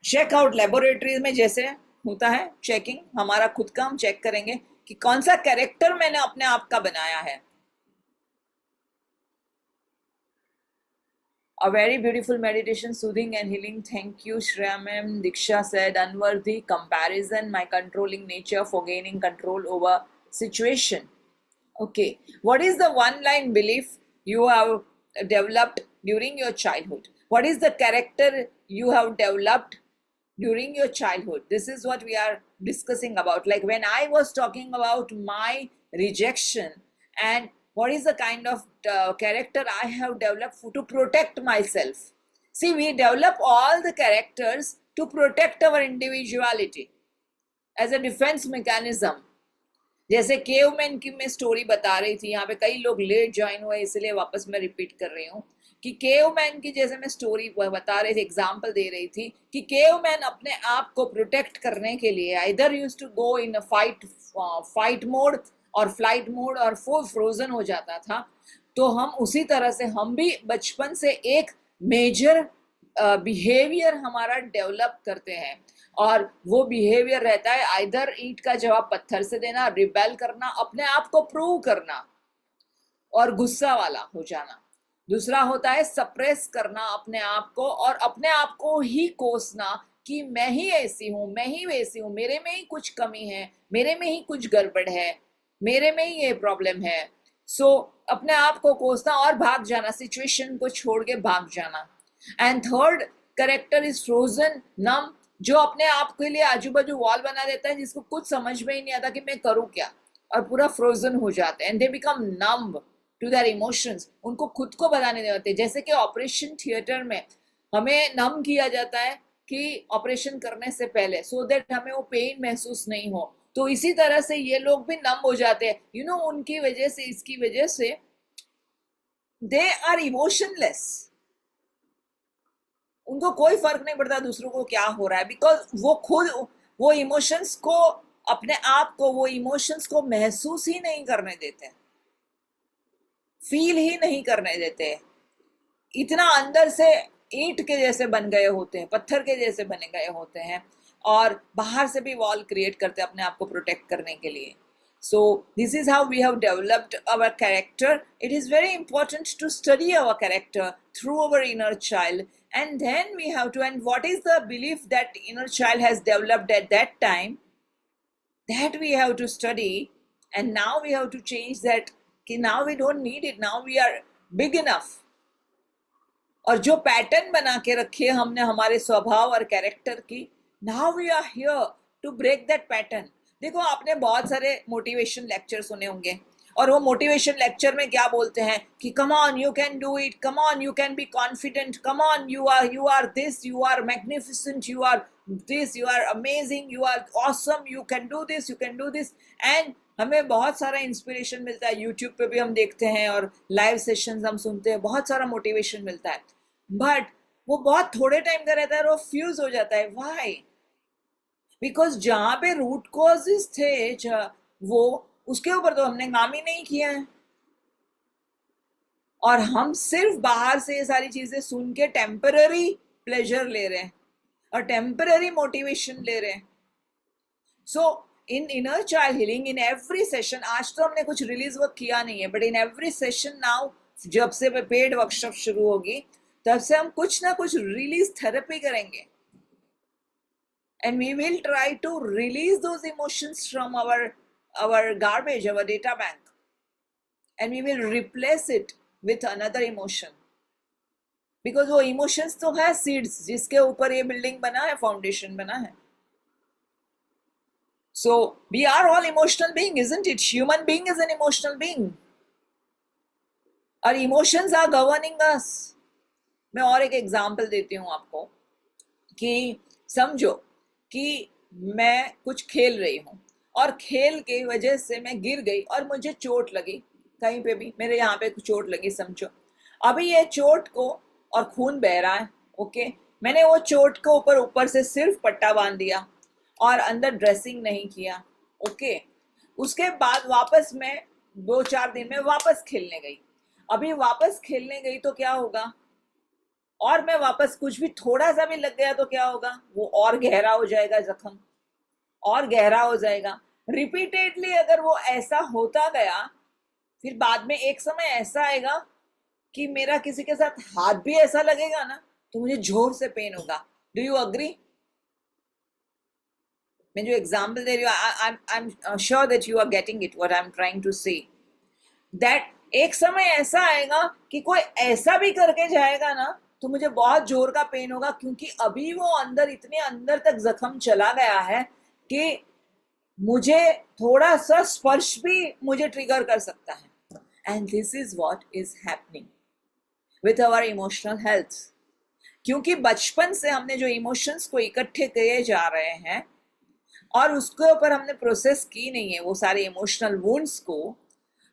check out laboratories में जैसे होता है checking, हमारा खुद का हम check करेंगे कि कौन सा character मैंने अपने आप का बनाया है. A very beautiful meditation, soothing and healing. Thank you, Shreya ma'am. Diksha said, unworthy comparison, my controlling nature for gaining control over situation. Okay, what is the one line belief you have developed during your childhood? What is the character you have developed during your childhood? This is what we are discussing about. Like when I was talking about my rejection and what is the kind of character I have developed to protect myself. See, we develop all the characters to protect our individuality as a defense mechanism. जैसे caveman की मैं story बता रही थी, यहाँ पे कई लोग लेट ज्वाइन हुए इसलिए वापस मैं रिपीट कर रही हूँ कि केवमैन की जैसे मैं स्टोरी बता रही थी, एग्जांपल दे रही थी कि केवमैन अपने आप को प्रोटेक्ट करने के लिए either used to go in fight mode और फ्लाइट मोड और वो फ्रोजन हो जाता था. तो हम उसी तरह से हम भी बचपन से एक मेजर बिहेवियर हमारा डेवलप करते हैं और वो बिहेवियर रहता है आइदर ईंट का जवाब पत्थर से देना, रिबेल करना, अपने आप को प्रूव करना और गुस्सा वाला हो जाना. दूसरा होता है सप्रेस करना अपने आप को और अपने आप को ही कोसना कि मैं ही ऐसी हूँ, मैं ही वैसी हूँ, मेरे में ही कुछ कमी है, मेरे में ही कुछ गड़बड़ है, मेरे में ही ये प्रॉब्लम है. सो अपने आप को कोसना और भाग जाना, सिचुएशन को छोड़ के भाग जाना. And third character is frozen, numb, जो अपने आप के लिए आजू बाजू वॉल बना देता है जिसको कुछ समझ में ही नहीं आता कि मैं करूँ क्या, और पूरा फ्रोजन हो जाता है. And they become numb to their emotions. उनको खुद को बताने नहीं होते. जैसे कि ऑपरेशन थिएटर में हमें नम किया जाता है कि ऑपरेशन करने से पहले, सो दैट हमें वो पेन महसूस नहीं हो. तो इसी तरह से ये लोग भी नम हो जाते हैं, यू नो, उनकी वजह से, इसकी वजह से दे आर इमोशनलेस. उनको कोई फर्क नहीं पड़ता दूसरों को क्या हो रहा है, बिकॉज वो खुद वो इमोशंस को, अपने आप को वो इमोशंस को महसूस ही नहीं करने देते, फील ही नहीं करने देते. इतना अंदर से ईंट के जैसे बन गए होते हैं, पत्थर के जैसे बने गए होते हैं और बाहर से भी वॉल क्रिएट करते हैं अपने आप को प्रोटेक्ट करने के लिए. So this is how we have developed our character. It is very important to study our character through our inner child, and then we have to, and what is the belief that inner child has developed at that time, that we have to study, and now we have to change that. कि now we don't need it, now we are big enough. और जो pattern बना के रखे हमने हमारे स्वभाव और कैरेक्टर की, now we are here to break that pattern. देखो, आपने बहुत सारे मोटिवेशन लेक्चर सुने होंगे और वो मोटिवेशन लेक्चर में क्या बोलते हैं कि come on you can do it, come on you can be confident, come on you are this, you are magnificent, you are this, you are amazing, you are awesome, you can do this, you can do this. And हमें बहुत सारा inspiration मिलता है, YouTube पे भी हम देखते हैं और लाइव सेशंस हम सुनते हैं, बहुत सारा मोटिवेशन मिलता है, बट वो बहुत थोड़े टाइम का रहता है और वो फ्यूज हो जाता है। व्हाई? बिकॉज जहाँ पे रूट कॉजेस थे वो उसके ऊपर तो हमने काम ही नहीं किया है, और हम सिर्फ बाहर से ये सारी चीजें सुन के टेम्पररी प्लेजर ले रहे हैं और टेम्पररी मोटिवेशन ले रहे हैं। So in inner child healing, in every session, आज तो हमने कुछ रिलीज वर्क किया नहीं है, but in every session now, जब से पेड वर्कशॉप शुरू होगी तब से हम कुछ ना कुछ रिलीज थेरेपी करेंगे, and we will try to release those emotions from our garbage, our data bank, and we will replace it with another emotion, because वो emotions तो है seeds जिसके ऊपर ये building बना है, foundation बना है। So we are all emotional being, isn't it? Human being is an emotional being. Our emotions are governing us. मैं और एक एग्जाम्पल देती हूँ आपको कि समझो कि मैं कुछ खेल रही हूँ और खेल के वजह से मैं गिर गई और मुझे चोट लगी, कहीं पे भी मेरे यहाँ पे चोट लगी समझो। अभी ये चोट को, और खून बह रहा है, ओके, मैंने वो चोट को ऊपर से सिर्फ पट्टा बांध दिया और अंदर ड्रेसिंग नहीं किया, ओके। उसके बाद वापस मैं 2-4 दिन में वापस खेलने गई। अभी वापस खेलने गई तो क्या होगा, और मैं वापस कुछ भी थोड़ा सा भी लग गया तो क्या होगा, वो और गहरा हो जाएगा, जख्म और गहरा हो जाएगा। रिपीटेडली अगर वो ऐसा होता गया, फिर बाद में एक समय ऐसा आएगा कि मेरा किसी के साथ हाथ भी ऐसा लगेगा ना तो मुझे जोर से पेन होगा। Do you agree? मैं जो एग्जाम्पल दे रही हूँ, I am sure that you are getting it, what I am trying to say, that एक समय ऐसा आएगा कि कोई ऐसा भी करके जाएगा ना तो मुझे बहुत जोर का पेन होगा, क्योंकि अभी वो अंदर, इतने अंदर तक जख्म चला गया है कि मुझे थोड़ा सा स्पर्श भी मुझे ट्रिगर कर सकता है। And this is what is happening with our emotional health, क्योंकि बचपन से हमने जो इमोशंस को इकट्ठे किए जा रहे हैं और उसके ऊपर हमने प्रोसेस की नहीं है वो सारे इमोशनल वुंड्स को,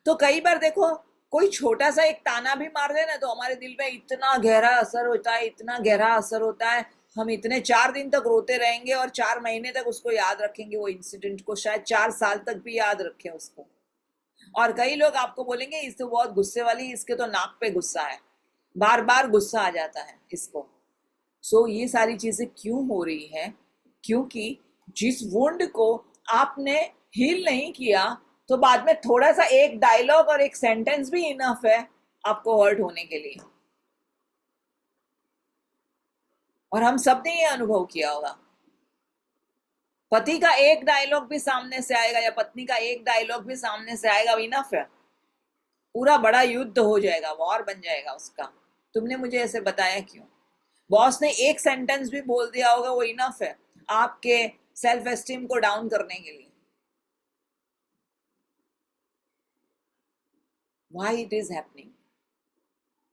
तो कई बार देखो कोई छोटा सा एक ताना भी मार दे ना तो हमारे दिल में इतना गहरा असर होता है, इतना गहरा असर होता है, हम इतने 4 दिन तक रोते रहेंगे और 4 महीने तक उसको याद रखेंगे, वो इंसिडेंट को, शायद 4 साल तक भी याद रखें उसको। और कई लोग आपको बोलेंगे इस तो बहुत गुस्से वाली, इसके तो नाक पे गुस्सा है, बार बार गुस्सा आ जाता है इसको। सो ये सारी चीजें क्यों हो रही है? क्योंकि जिस वुंड को आपने हील नहीं किया तो बाद में थोड़ा सा एक डायलॉग और एक सेंटेंस भी इनफ है आपको हर्ट होने के लिए। और हम सब ने ये अनुभव किया होगा, पति का एक डायलॉग भी सामने से आएगा या पत्नी का एक डायलॉग भी सामने से आएगा, इनफ है, पूरा बड़ा युद्ध हो जाएगा, वॉर बन जाएगा उसका। तुमने मुझे ऐसे बताया क्यों? बॉस ने एक सेंटेंस भी बोल दिया होगा, वो इनफ है आपके सेल्फ एस्टीम को डाउन करने के लिए। Why it is happening?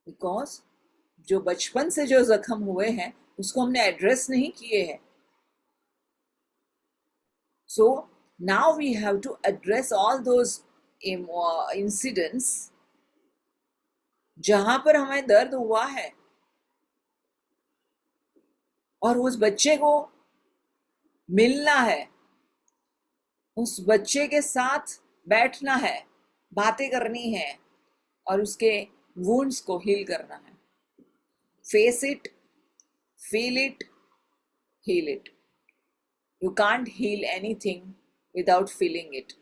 Because जो बचपन से जो जख्म हुए हैं उसको हमने एड्रेस नहीं किए हैं। So now we have to address all those incidents जहां पर हमें दर्द हुआ है, और उस बच्चे को मिलना है, उस बच्चे के साथ बैठना है, बातें करनी है और उसके वुंड्स को हील करना है। Face it, feel it, heal it. You can't heal anything without feeling it.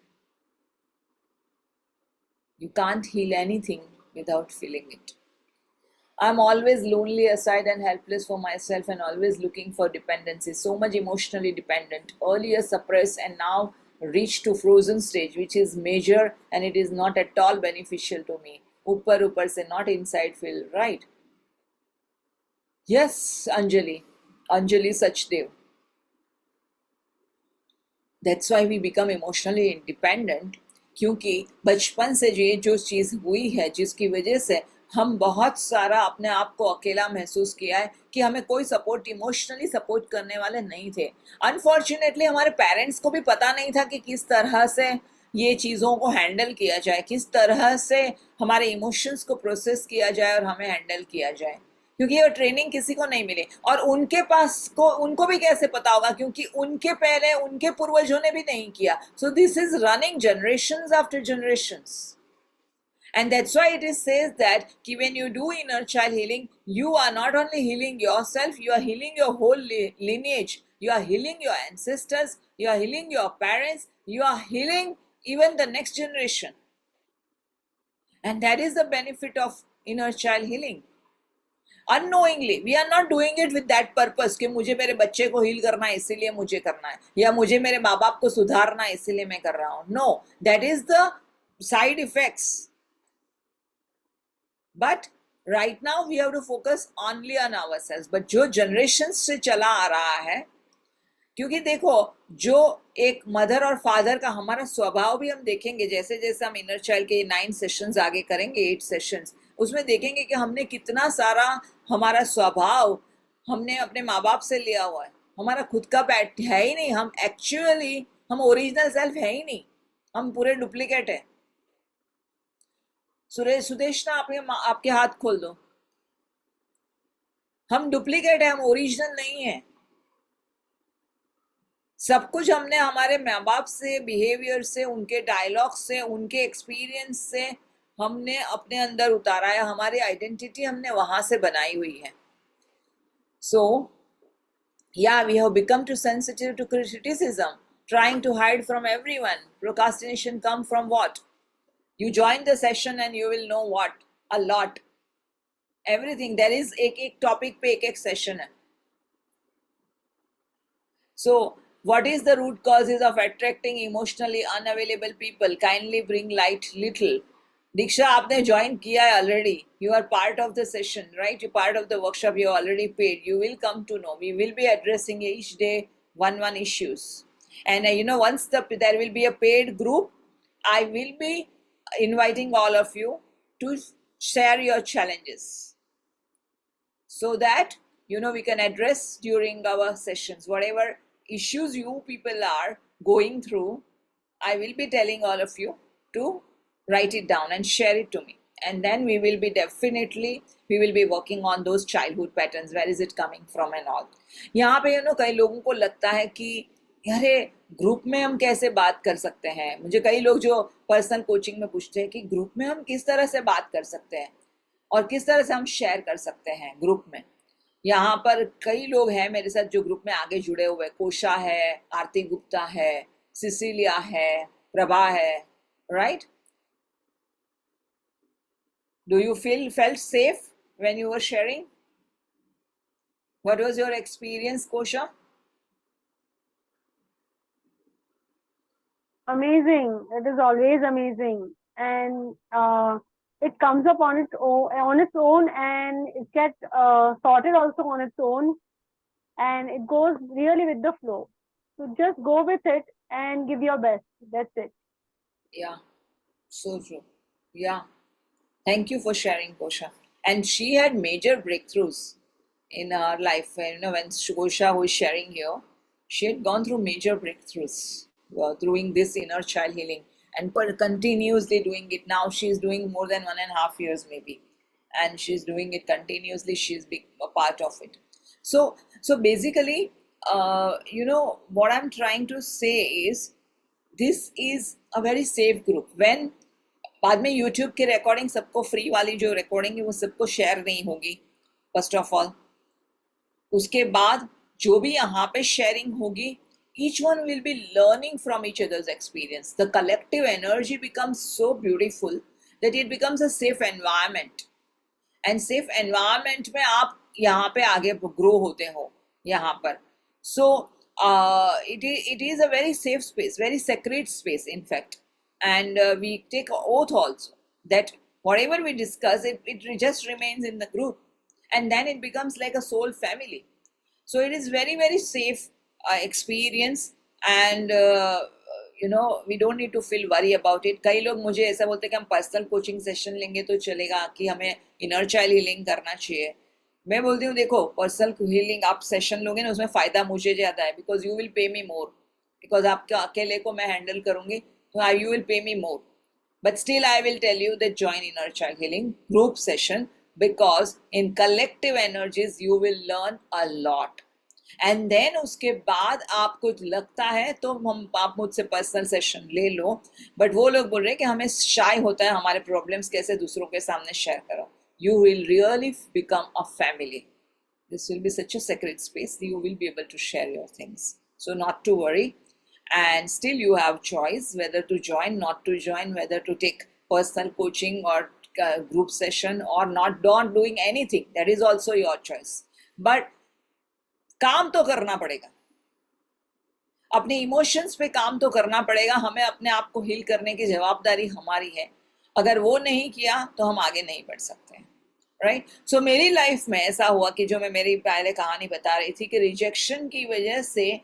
You can't heal anything without feeling it. I'm always lonely aside and helpless for myself and always looking for dependency. So much emotionally dependent. Earlier suppressed and now reached to frozen stage, which is major and it is not at all beneficial to me. Upar se, not inside feel, right? Yes, Anjali Sachdev. That's why we become emotionally independent, क्योंकि बचपन से ये जो चीज़ हुई है जिसकी वजह से हम बहुत सारा अपने आप को अकेला महसूस किया है कि हमें कोई सपोर्ट, इमोशनली सपोर्ट करने वाले नहीं थे। अनफॉर्चुनेटली हमारे पेरेंट्स को भी पता नहीं था कि किस तरह से ये चीज़ों को हैंडल किया जाए, किस तरह से हमारे इमोशंस को प्रोसेस किया जाए और हमें हैंडल किया जाए, क्योंकि ये ट्रेनिंग किसी को नहीं मिली। और उनके पास को उनको भी कैसे पता होगा, क्योंकि उनके पहले उनके पूर्वजों ने भी नहीं किया। So this is running generations after generations. And that's why it is says that ki when you do inner child healing, you are not only healing yourself, you are healing your whole lineage, you are healing your ancestors, you are healing your parents, you are healing even the next generation. And that is the benefit of inner child healing. Unknowingly we are not doing it with that purpose कि मुझे मेरे बच्चे को heal करना है इसीलिए मुझे करना है, या मुझे मेरे माँ बाप को सुधारना है इसीलिए मैं कर रहा हूँ. No, that is the side effects. But right now we have to focus only on ourselves. But जो generations से चला आ रहा है, क्योंकि देखो जो एक मदर और फादर का हमारा स्वभाव भी हम देखेंगे, जैसे जैसे हम इनर चाइल्ड के 9 सेशंस आगे करेंगे, 8 सेशंस, उसमें देखेंगे कि हमने कितना सारा हमारा स्वभाव हमने अपने माँ बाप से लिया हुआ है. हमारा खुद का पैट है ही नहीं, हम एक्चुअली हम ओरिजिनल सेल्फ है ही नहीं, हम पूरे डुप्लीकेट है. सुदेश ना आपके हाथ खोल दो. हम डुप्लीकेट है, हम ओरिजिनल नहीं है. सब कुछ हमने हमारे माँ बाप से, बिहेवियर से, उनके डायलॉग से, उनके एक्सपीरियंस से हमने अपने अंदर उतारा है. हमारी आइडेंटिटी हमने वहां से बनाई हुई है. सो yeah, we have become too sensitive to criticism, trying to hide from everyone. Procrastination come from what? You join the session and you will know what? A lot. Everything. There is एक topic पे एक session है. So what is the root causes of attracting emotionally unavailable people? Kindly bring light little. Diksha, आपने join किया है already. You are part of the session, right? You're part of the workshop. You already paid. You will come to know. We will be addressing each day one issues. And once there will be a paid group, I will be inviting all of you to share your challenges, so that we can address during our sessions whatever issues you people are going through. I will be telling all of you to write it down and share it to me, and then we will be working on those childhood patterns. Where is it coming from and all. यहाँ पे कई लोगों को लगता है कि अरे group में हम कैसे बात कर सकते हैं. मुझे कई लोग जो पर्सनल कोचिंग में पूछते हैं कि ग्रुप में हम किस तरह से बात कर सकते हैं और किस तरह से हम शेयर कर सकते हैं ग्रुप में. यहाँ पर कई लोग हैं मेरे साथ जो ग्रुप में आगे जुड़े हुए. कोशा है, आरती गुप्ता है, सिसिलिया है, प्रभा है, right. Do you felt safe when you were sharing? What was your experience, Kosha? Amazing. It is always amazing, and it comes up on its own, and it gets sorted also on its own, and it goes really with the flow. So just go with it and give your best. That's it. Yeah, so true. Yeah. Thank you for sharing, Kosha. And she had major breakthroughs in her life. When Kosha was sharing here, she had gone through major breakthroughs doing this inner child healing and continuously doing it. Now she's doing more than 1.5 years maybe, and she's doing it continuously. She's been a part of it. So basically, what I'm trying to say is, this is a very safe group. When बाद में YouTube की recording सबको free वाली जो recording है वो सबको share नहीं होगी फर्स्ट ऑफ ऑल. उसके बाद जो भी यहाँ पे शेयरिंग होगी, each one will be learning from each other's experience. The collective energy becomes so beautiful that it becomes a safe environment. And safe environment में आप यहाँ पे आगे grow होते हो यहाँ पर. So it is a very safe space, very sacred space in fact. And we take an oath also that whatever we discuss, it just remains in the group, and then it becomes like a soul family. So it is very, very safe experience, and you know, we don't need to feel worry about it. कई लोग मुझे ऐसा बोलते हैं कि हम personal coaching session लेंगे तो चलेगा, कि हमें इनर चाइल्ड हीलिंग करना चाहिए. मैं बोलती हूँ देखो, पर्सनल हीलिंग आप सेशन लोगे ना, उसमें फ़ायदा मुझे ज़्यादा है, because you will pay me more, because आपके अकेले को मैं हैंडल करूँगी, तो you will pay me more. But still, I will tell you that join Inner Child Healing group session, because in collective energies you will learn a lot. And then उसके बाद आपको लगता है तो आप मुझसे पर्सनल सेशन ले लो. But वो लोग बोल रहे हैं कि हमें शाय होता है हमारे प्रॉब्लम्स कैसे दूसरों के सामने शेयर करो. You will really become a family. This will be such a sacred space. You will be able to share your things. So not to worry. And still you have choice whether to join, not to join, whether to take personal coaching or group session or not doing anything. That is also your choice. But काम तो करना पड़ेगा, अपने emotions पे काम तो करना पड़ेगा. हमें अपने आप को हील करने की जवाबदारी हमारी है. अगर वो नहीं किया तो हम आगे नहीं बढ़ सकते हैं. राइट. सो मेरी लाइफ में ऐसा हुआ कि जो मैं मेरी पहले कहानी बता रही थी कि रिजेक्शन की वजह से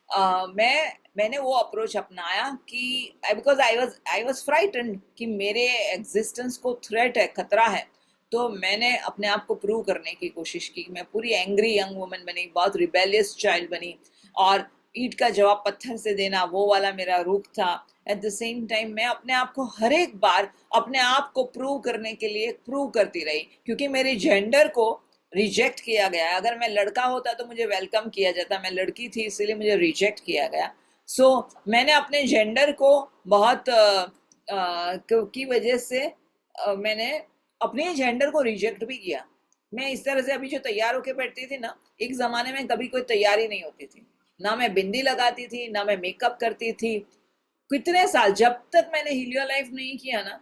मैंने वो अप्रोच अपनाया कि बिकॉज आई वाज फ्राइटन्ड कि मेरे एग्जिस्टेंस को थ्रेट है, खतरा है. तो मैंने अपने आप को प्रूव करने की कोशिश की. मैं पूरी एंग्री यंग वुमन बनी, बहुत रिबेलियस चाइल्ड बनी, और ईंट का जवाब पत्थर से देना वो वाला मेरा रूप था. एट द सेम टाइम मैं अपने आप को हर एक बार अपने आप को प्रूव करने के लिए प्रूव करती रही, क्योंकि मेरे जेंडर को रिजेक्ट किया गया. अगर मैं लड़का होता तो मुझे वेलकम किया जाता, मैं लड़की थी इसलिए मुझे रिजेक्ट किया गया. सो मैंने अपने जेंडर को बहुत की वजह से मैंने अपने जेंडर को रिजेक्ट भी किया. मैं इस तरह से अभी जो तैयार होके बैठती थी ना, एक ज़माने में कभी कोई तैयारी नहीं होती थी, ना मैं बिंदी लगाती थी, ना मैं मेकअप करती थी. कितने साल, जब तक मैंने हील योर लाइफ नहीं किया ना,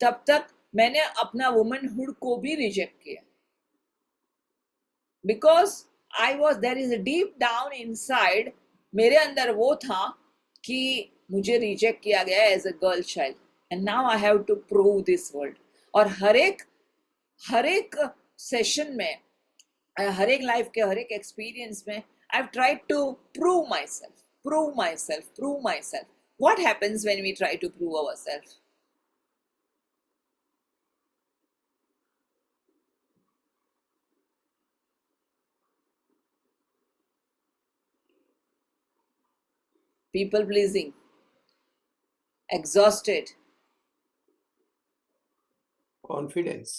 तब तक मैंने अपना वुमनहुड को भी रिजेक्ट किया. Because I was, there is a deep down inside, मेरे अंदर वो था कि मुझे रिजेक्ट किया गया as a girl child, and now I have to prove this world. और हर एक सेशन में, हर एक लाइफ के हर एक एक्सपीरियंस में I have tried to prove my self. What happens when we try to prove ourselves? People pleasing, exhausted, confidence.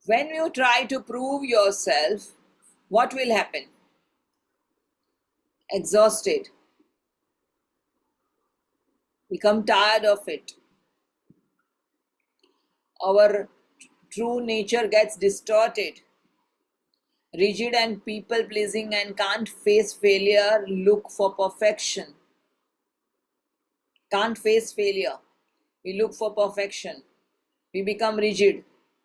When you try to prove yourself, what will happen? Exhausted, become tired of it. Our true nature gets distorted. Rigid and people pleasing and can't face failure, look for perfection. Can't face failure, we look for perfection. We become rigid,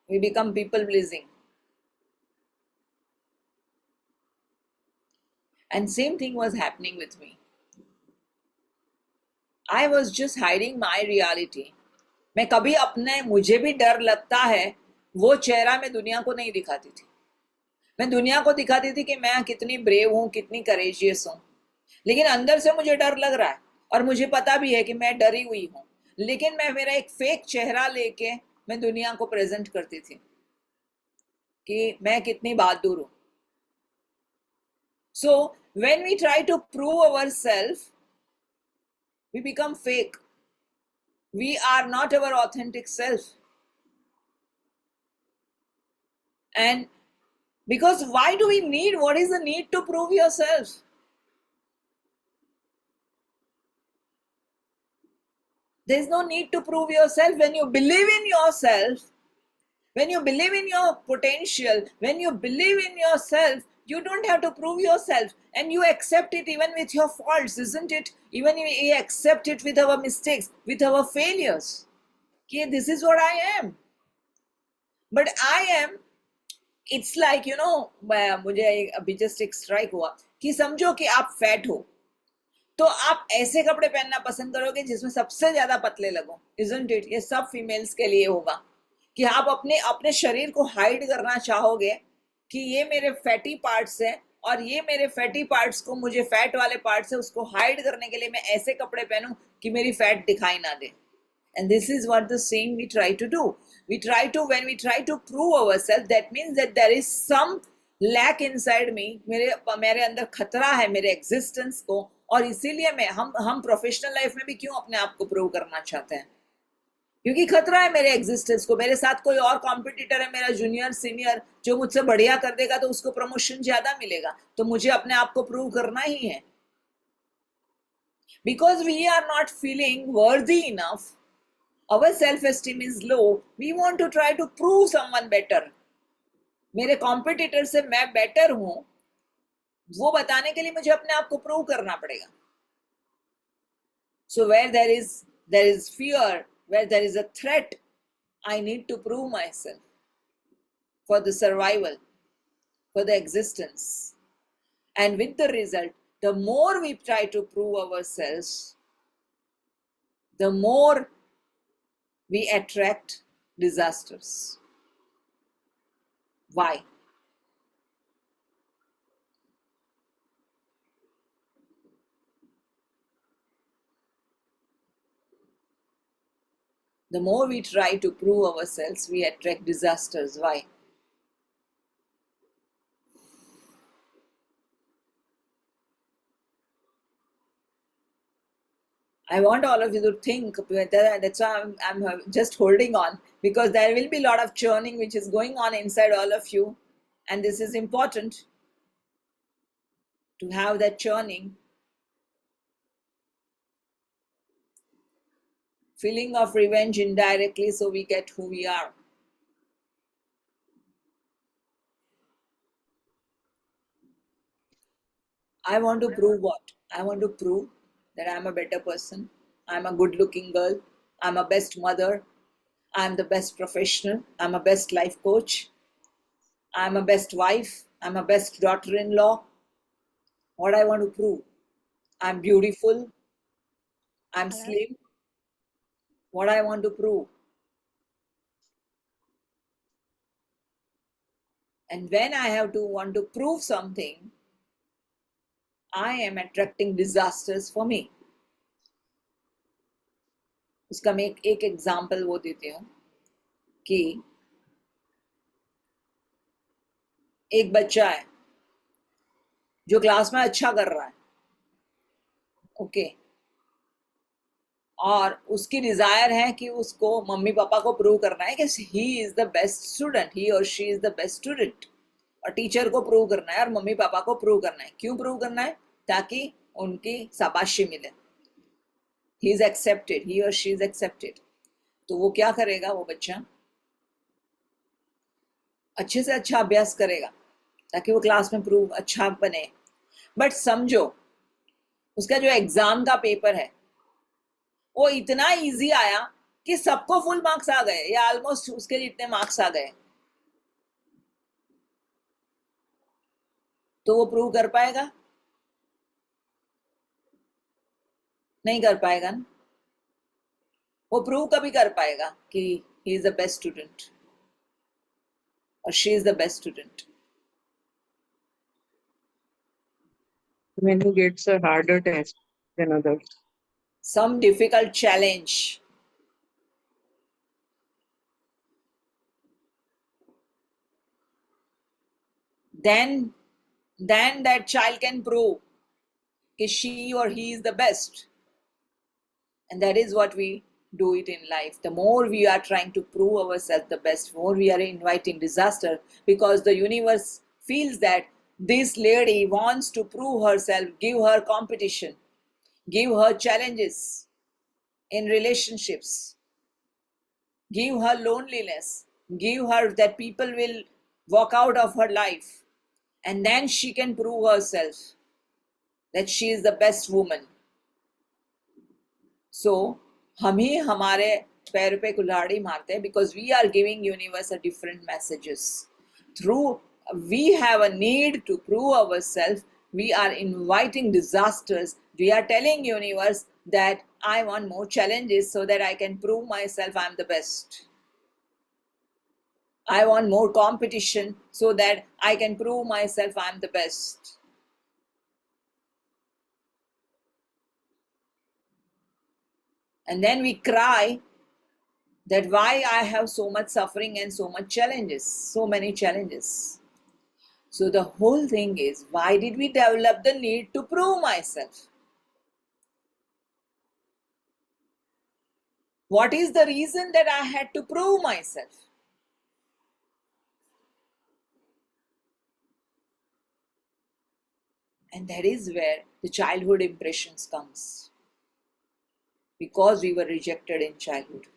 we become people pleasing. And same thing was happening with me. I was just hiding my reality. मैं कभी अपने, मुझे भी डर लगता है, वो चेहरा मैं दुनिया को नहीं दिखाती थी. मैं दुनिया को दिखाती थी कि मैं कितनी ब्रेव हूँ, कितनी करेजियस हूँ, लेकिन अंदर से मुझे डर लग रहा है, और मुझे पता भी है कि मैं डरी हुई हूँ, लेकिन मैं मेरा एक फेक चेहरा लेके मैं दुनिया को प्रेजेंट करती थी कि मैं कितनी बहादुर हूँ. So when we try to prove ourselves, we become fake. We are not our authentic self. And because why do we need, what is the need to prove yourself? There's no need to prove yourself. When you believe in yourself, when you believe in your potential, when you believe in yourself, you don't have to prove yourself, and you accept it even with your faults, isn't it? Even we accept it with our mistakes, with our failures. Okay, this is what I am. But I am, it's like, you know, मुझे अभी just एक strike हुआ कि समझो कि आप fat हो, तो आप ऐसे कपड़े पहनना पसंद करोगे जिसमें सबसे ज्यादा पतले लगो, isn't it? ये सब फीमेल्स के लिए होगा कि आप अपने शरीर को हाइड करना चाहोगे कि ये मेरे फैटी पार्ट्स हैं और ये मेरे फैटी पार्ट्स को, मुझे फैट वाले पार्ट्स है उसको हाइड करने के लिए मैं ऐसे कपड़े पहनूं कि मेरी फैट दिखाई ना दे. And this is what the same we try to do. When we try to prove ourselves, that means that there is some lack inside me. मेरे अंदर खतरा है मेरे एग्जिस्टेंस को, और इसीलिए हम प्रोफेशनल लाइफ में भी क्यों अपने आप को प्रूव करना चाहते हैं? क्योंकि खतरा है मेरे एग्जिस्टेंस को. मेरे साथ कोई और कॉम्पिटिटर है, मेरा जूनियर सीनियर, जो मुझसे बढ़िया कर देगा तो उसको प्रमोशन ज्यादा मिलेगा, तो मुझे अपने आप को प्रूव करना ही है. Because we are not feeling worthy enough, our self-esteem is low, we want to try to prove someone better. मेरे कॉम्पिटिटर से मैं बेटर हूं, वो बताने के लिए मुझे अपने आप को प्रूव करना पड़ेगा. So where there is fear, where there is a threat, I need to prove myself for the survival, for the existence. And with the result, the more we try to prove ourselves, the more we attract disasters. Why? The more we try to prove ourselves, we attract disasters. Why? I want all of you to think. That's why I'm just holding on, because there will be a lot of churning which is going on inside all of you, and this is important to have that churning. Feeling of revenge indirectly, so we get who we are. I want to prove what? I want to prove that I'm a better person. I'm a good looking girl. I'm a best mother. I'm the best professional. I'm a best life coach. I'm a best wife. I'm a best daughter-in-law. What I want to prove? I'm beautiful. I'm slim. What I want to prove? And when I have to want to prove something, I am attracting disasters for me. उसका मैं एक example वो देती हूँ कि एक बच्चा है जो क्लास में अच्छा कर रहा है, ओके, और उसकी डिजायर है कि उसको मम्मी पापा को प्रूव करना है कि he is the best student, he और she is the best student, और टीचर को प्रूव करना है और मम्मी पापा को प्रूव करना है. क्यों प्रूव करना है? ताकि उनकी शाबाशी मिले. ही इज एक्सेप्टेड, ही और शी इज एक्सेप्टेड. तो वो क्या करेगा? वो बच्चा अच्छे से अच्छा अभ्यास करेगा ताकि वो क्लास में प्रूव अच्छा बने. बट समझो उसका जो एग्जाम का पेपर है वो इतना इजी आया कि सबको फुल मार्क्स आ गए, या ऑलमोस्ट उसके जितने मार्क्स आ गए, तो वो प्रूव कर पाएगा? नहीं कर पाएगा ना. वो प्रूव कभी कर पाएगा कि he is the best student और she is the best student? When he gets a harder test than others. Some difficult challenge. Then that child can prove that she or he is the best. And that is what we do it in life. The more we are trying to prove ourselves the best, more we are inviting disaster, because the universe feels that this lady wants to prove herself, give her competition, give her challenges in relationships, give her loneliness, give her that people will walk out of her life, and then she can prove herself that she is the best woman. So, हम ही हमारे पैर पे कुल्हाड़ी मारते हैं, because we are giving universe a different messages. Through we have a need to prove ourselves, we are inviting disasters. We are telling universe that I want more challenges so that I can prove myself I'm the best. I want more competition so that I can prove myself I'm the best. And then we cry that why I have so much suffering and so much challenges, so many challenges. So the whole thing is, why did we develop the need to prove myself? What is the reason that I had to prove myself? And that is where the childhood impressions comes. Because we were rejected in childhood.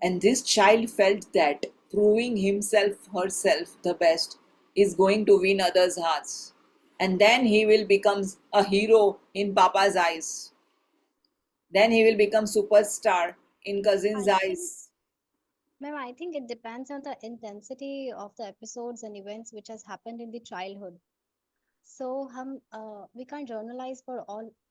And this child felt that proving himself, herself the best is going to win others' hearts. And then he will become a hero in Papa's eyes. Then he will become superstar in cousin's I think, eyes. ma'am, I think it depends on the intensity of the episodes and events which has happened in the childhood. So we can't generalize for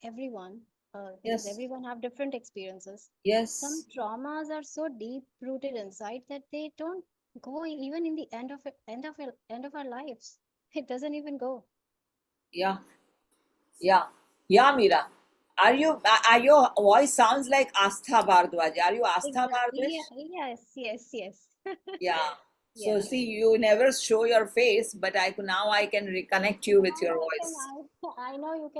everyone because Yes, everyone have different experiences. Some yes, traumas are so deep rooted inside that they don't go even in the end of our lives. It doesn't even go. yeah, yeah, yeah, Mira. Are your voice sounds like Astha Bhardwaj? Are you Astha Exactly. Bhardwaj? Yeah, yes. Yeah. So Yeah. see, you never show your face, but now I can reconnect you with Now your I can voice. I know you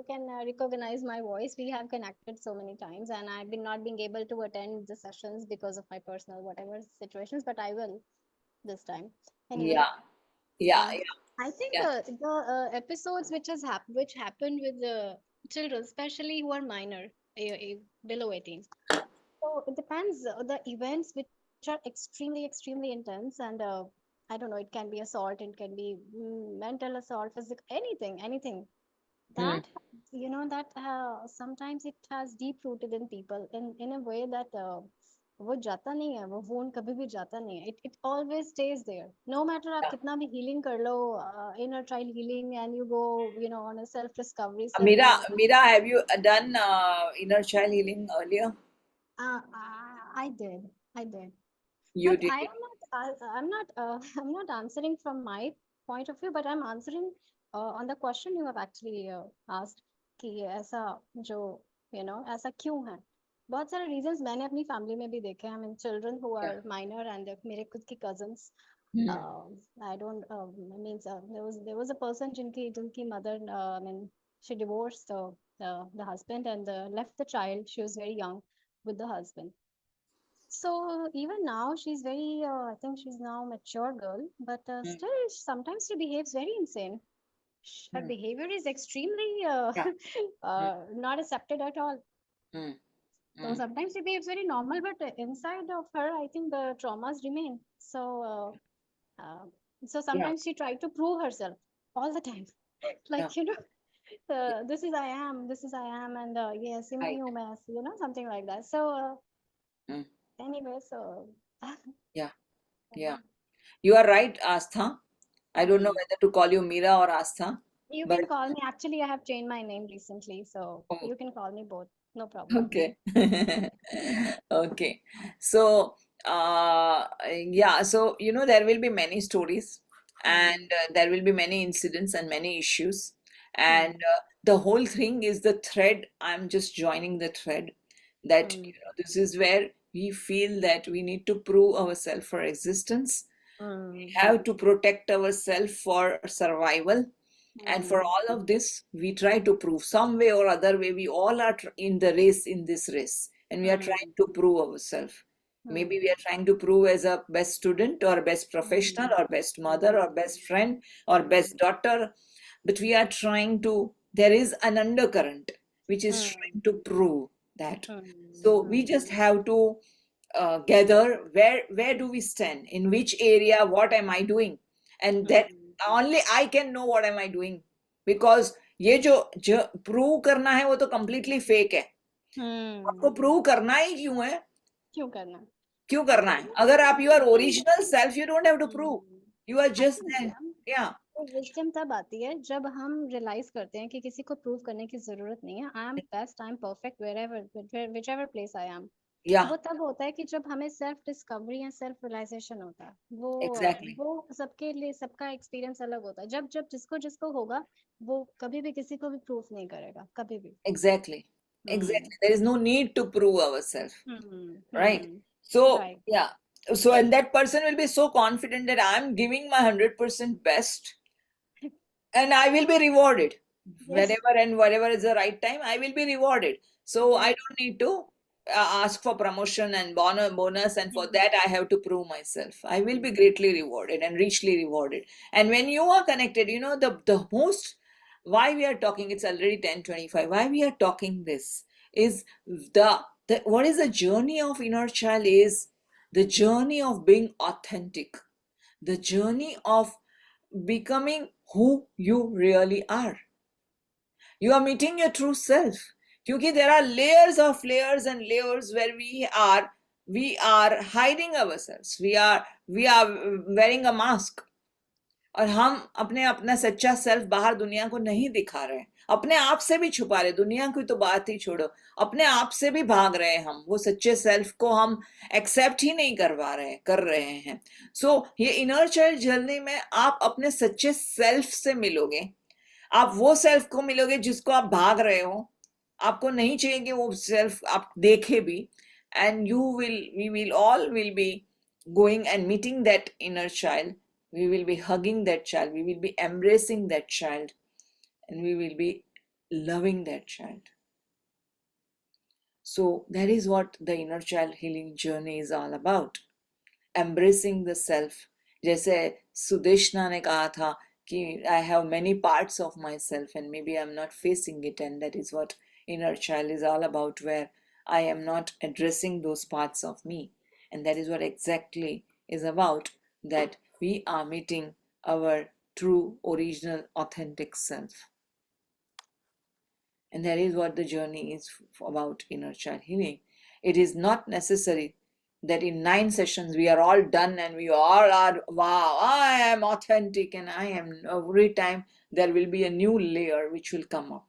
can recognize my voice. We have connected so many times, and I've been not being able to attend the sessions because of my personal whatever situations, but I will this time. Anyway, Yeah, yeah, uh, yeah, I think yeah. the episodes which happened with the children, especially who are minor, below 18. So it depends. The events which are extremely intense, and I don't know, it can be assault, it can be mental assault, physical, anything. Hmm. That that sometimes it has deep rooted in people in a way that वो जाता नहीं है, वो wound कभी भी जाता नहीं है. It always stays there. No matter आप Yeah. कितना भी healing कर लो, inner child healing, and you go on a self discovery, Mira, have you done inner child healing earlier? I did. I did. You But did I it. am not. I'm not. I'm not answering from my point of view, but I'm answering on the question you have actually asked. कि ऐसा जो ऐसा क्यों है? बहुत सारे reasons मैंने अपनी family में भी देखे हैं. I mean, children who Yeah. are minor and मेरे खुद की cousins. Hmm. I don't. Means there was a person जिनकी mother. I mean, she divorced the husband and left the child. She was very young with the husband. So even now, she's very, I think she's now mature girl, but Hmm. still sometimes she behaves very insane. Her Hmm. behavior is extremely Yeah. Hmm. not accepted at all. Hmm. So Hmm. sometimes she behaves very normal, but inside of her, I think the traumas remain. So Yeah. sometimes she tried to prove herself all the time, Yeah. like this is I am, and yes, Right. something like that. So Hmm. anyway, so. Yeah. Yeah. You are right, Astha. I don't know Mm. whether to call you Mira or Astha, You but can call me. Actually, I have changed my name recently, so oh, you can call me both. No problem. okay. Okay. So, yeah, so there will be many stories Hmm. and there will be many incidents and many issues. And Hmm. the whole thing is the thread. I'm just joining the thread that, Hmm. this is where we feel that we need to prove ourselves for existence. We Hmm. have to protect ourselves for survival. And for Hmm. all of this, we try to prove some way or other way. We all are in the race, in this race, and we are trying Hmm. to prove ourselves. Maybe we Hmm. are trying to prove as a best student or best professional Hmm. or best mother or Hmm. best friend or Hmm. best daughter. But we are trying to, there is an undercurrent which is Hmm. trying to prove that. Hmm. So we Hmm. just have to gather where do we stand, in which area, what am I doing, and that Hmm. only I can know what am I doing, because ये जो prove करना है वो तो completely fake है. आपको Hmm. Prove करना ही क्यों करना? क्यों करना है? अगर आप your original self, you don't have to prove. Hmm. You are I just think there. Yeah. Wisdom तब आती है जब हम रियलाइज करते हैं कि किसी को प्रूव करने की जरूरत नहीं है. I am best, I am perfect which ever place I am. Yeah, वो तब होता है कि जब हमें सेल्फ डिस्कवरी या सेल्फ रियलाइजेशन होता है. exactly. वो सबके लिए सबका एक्सपीरियंस अलग होता है. जब जब जिसको जिसको होगा वो कभी भी किसी को भी प्रूफ नहीं करेगा कभी भी. Exactly. Exactly. There is no need to prove ourselves, right? Hmm. So, right. yeah. So, and that person will be so confident that I'm giving my 100% best and I will be rewarded. Yes. Whenever and whatever is the right time, I will be rewarded. So, I don't need to ask for promotion and bonus, and for that, I have to prove myself. I will be greatly rewarded and richly rewarded. And when you are connected, you know, the most, why we are talking, it's already 10:25, why we are talking this is the what is the journey of inner child is the journey of being authentic, the journey of becoming who you really are. You are meeting your true self. Because there are layers of layers and layers where we are hiding ourselves. We are wearing a mask. और हम अपने अपना सच्चा self बाहर दुनिया को नहीं दिखा रहे हैं, अपने आप से भी छुपा रहे. दुनिया की तो बात ही छोड़ो, अपने आप से भी भाग रहे हैं. हम वो सच्चे सेल्फ को हम एक्सेप्ट ही नहीं कर रहे हैं. सो ये इनर चाइल्ड जर्नी में आप अपने सच्चे सेल्फ से मिलोगे. आप वो सेल्फ को मिलोगे जिसको आप भाग रहे हो. आपको नहीं चाहिए कि वो सेल्फ आप देखे भी. And we will all will be going and meeting that inner child. We will be hugging that child, we will be embracing that child, and we will be loving that child. So that is what the inner child healing journey is all about. Embracing the self. जैसे सुदेशना ने कहा था कि I have many parts of myself and maybe I'm not facing it, and that is what inner child is all about, where I am not addressing those parts of me. And that is what exactly is about, that we are meeting our true, original, authentic self. And that is what the journey is about inner child healing. It is not necessary that in 9 sessions we are all done and we all are, wow, I am authentic and I am. Every time there will be a new layer which will come up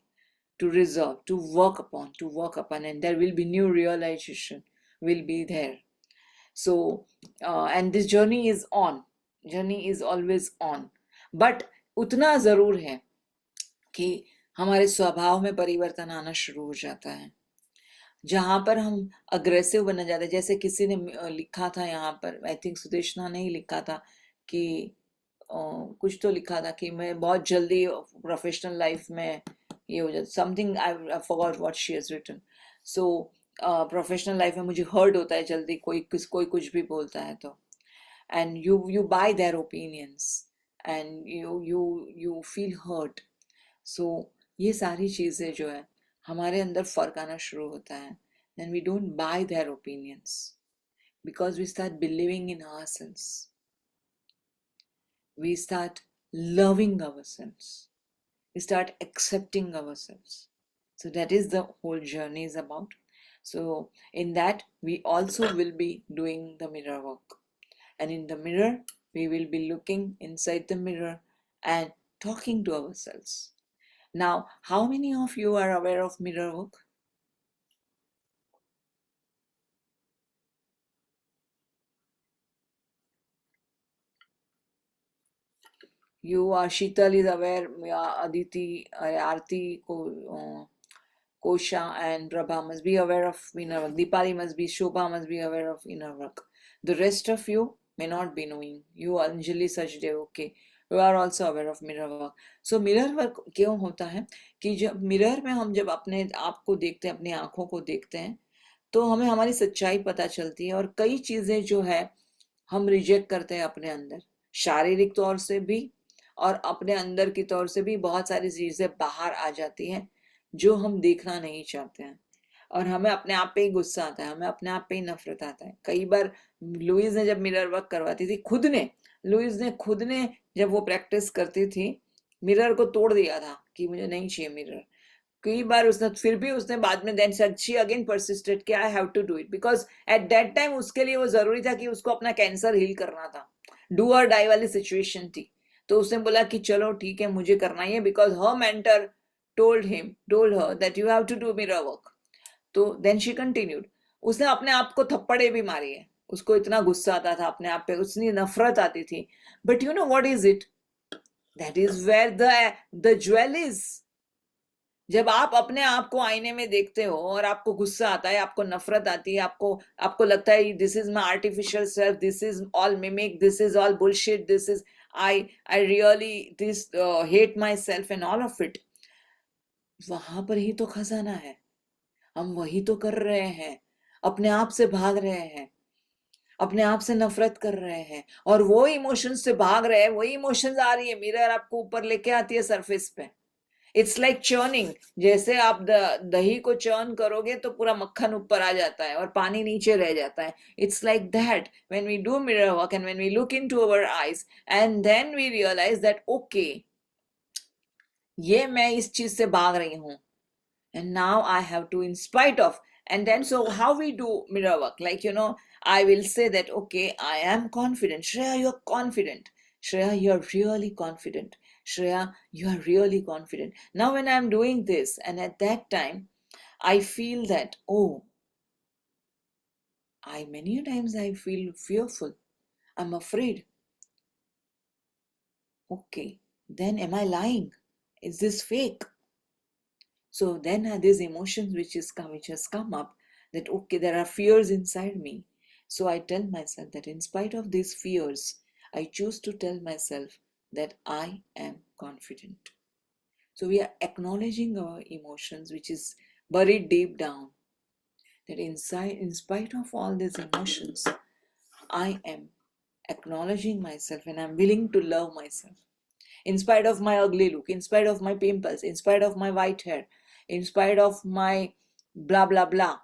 to resolve, to work upon, and there will be new realization will be there. So, and this journey is on. Journey is always on. But उतना जरूर है कि हमारे स्वभाव में परिवर्तन आना शुरू हो जाता है. जहां पर हम अग्रेसिव बनने जाते हैं, जैसे किसी ने लिखा था यहाँ पर, आई थिंक सुदेशना ने ही लिखा था कि कुछ तो लिखा था कि मैं बहुत जल्दी प्रोफेशनल लाइफ में ये हो जाता, something I forgot what she has written. So professional life में मुझे हर्ट होता है जल्दी, कोई कुछ भी बोलता है तो, and you buy their opinions and you feel hurt. So ये सारी चीजें जो है हमारे अंदर फर्क आना शुरू होता है. Then we don't buy their opinions because we start believing in ourselves. We start loving ourselves. We start accepting ourselves. So that is the whole journey is about. So in that we also will be doing the mirror work. And in the mirror, we will be looking inside the mirror and talking to ourselves. Now, how many of you are aware of mirror work? You are, Sheetal is aware, Aditi, Aarti, Kosha and Prabha must be aware of inner work. Deepali must be, Shobha must be aware of inner work. The rest of you may not be knowing. You, Anjali, Sajdev, okay, you are also aware of mirror work. So mirror work क्यों होता है कि जब mirror में हम जब अपने आप को देखते हैं, अपनी आंखों को देखते हैं, तो हमें हमारी सच्चाई पता चलती है. और कई चीजें जो है हम रिजेक्ट करते हैं अपने अंदर, शारीरिक तौर से भी और अपने अंदर की तौर से भी. बहुत सारी चीजें बाहर आ जाती हैं जो हम देखना नहीं चाहते हैं, और हमें अपने आप पे ही गुस्सा आता है, हमें अपने आप पे ही नफरत आता है. कई बार लुइस ने जब मिरर वर्क करवाती थी, लुइस ने खुद ने जब वो प्रैक्टिस करती थी, मिरर को तोड़ दिया था कि मुझे नहीं चाहिए मिरर. कई बार उसने, फिर भी उसने बाद में then said she again persisted कि I have to do it, because at that time उसके लिए वो जरूरी था कि उसको अपना कैंसर हील करना था. डू और डाई वाली सिचुएशन थी. तो उसने बोला कि चलो ठीक है मुझे करना ही है, because her mentor told her that you have to do mirror work. तो देन शी कंटिन्यूड. उसने अपने आप को थप्पड़े भी मारी है, उसको इतना गुस्सा आता था अपने आप पे, उसने नफरत आती थी. But you know what is it? That is where the jewel is. जब आप अपने आप को आईने में देखते हो और आपको गुस्सा आता है, आपको नफरत आती है, आपको लगता है this is my artificial self, this is all mimic, this is all bullshit, this is I really this hate my self and all of it. वहां पर ही तो खजाना है. हम वही तो कर रहे हैं, अपने आप से भाग रहे हैं, अपने आप से नफरत कर रहे हैं, और वो इमोशंस से भाग रहे हैं. वही इमोशंस आ रही है, मिरर आपको ऊपर लेके आती है सरफेस पे. It's like churning. जैसे आप दही को चर्न करोगे तो पूरा मक्खन ऊपर आ जाता है और पानी नीचे रह जाता है. It's like that when we do mirror work and when we look into our eyes and then we realise that okay, ये मैं इस चीज से भाग रही हूँ, and now I have to, in spite of. And then so how we do mirror work, like I will say that okay, I am confident. Shreya, you're confident. Shreya, you're really confident. Shreya, you are really confident. Now when I'm doing this, and at that time I feel that, oh, many times I feel fearful, I'm afraid. Okay, then am I lying? Is this fake? So then these emotions which has come up, that okay, there are fears inside me. So I tell myself that in spite of these fears, I choose to tell myself that I am confident. So we are acknowledging our emotions, which is buried deep down. That inside, in spite of all these emotions, I am acknowledging myself and I'm willing to love myself. In spite of my ugly look, in spite of my pimples, in spite of my white hair, in spite of my blah blah blah,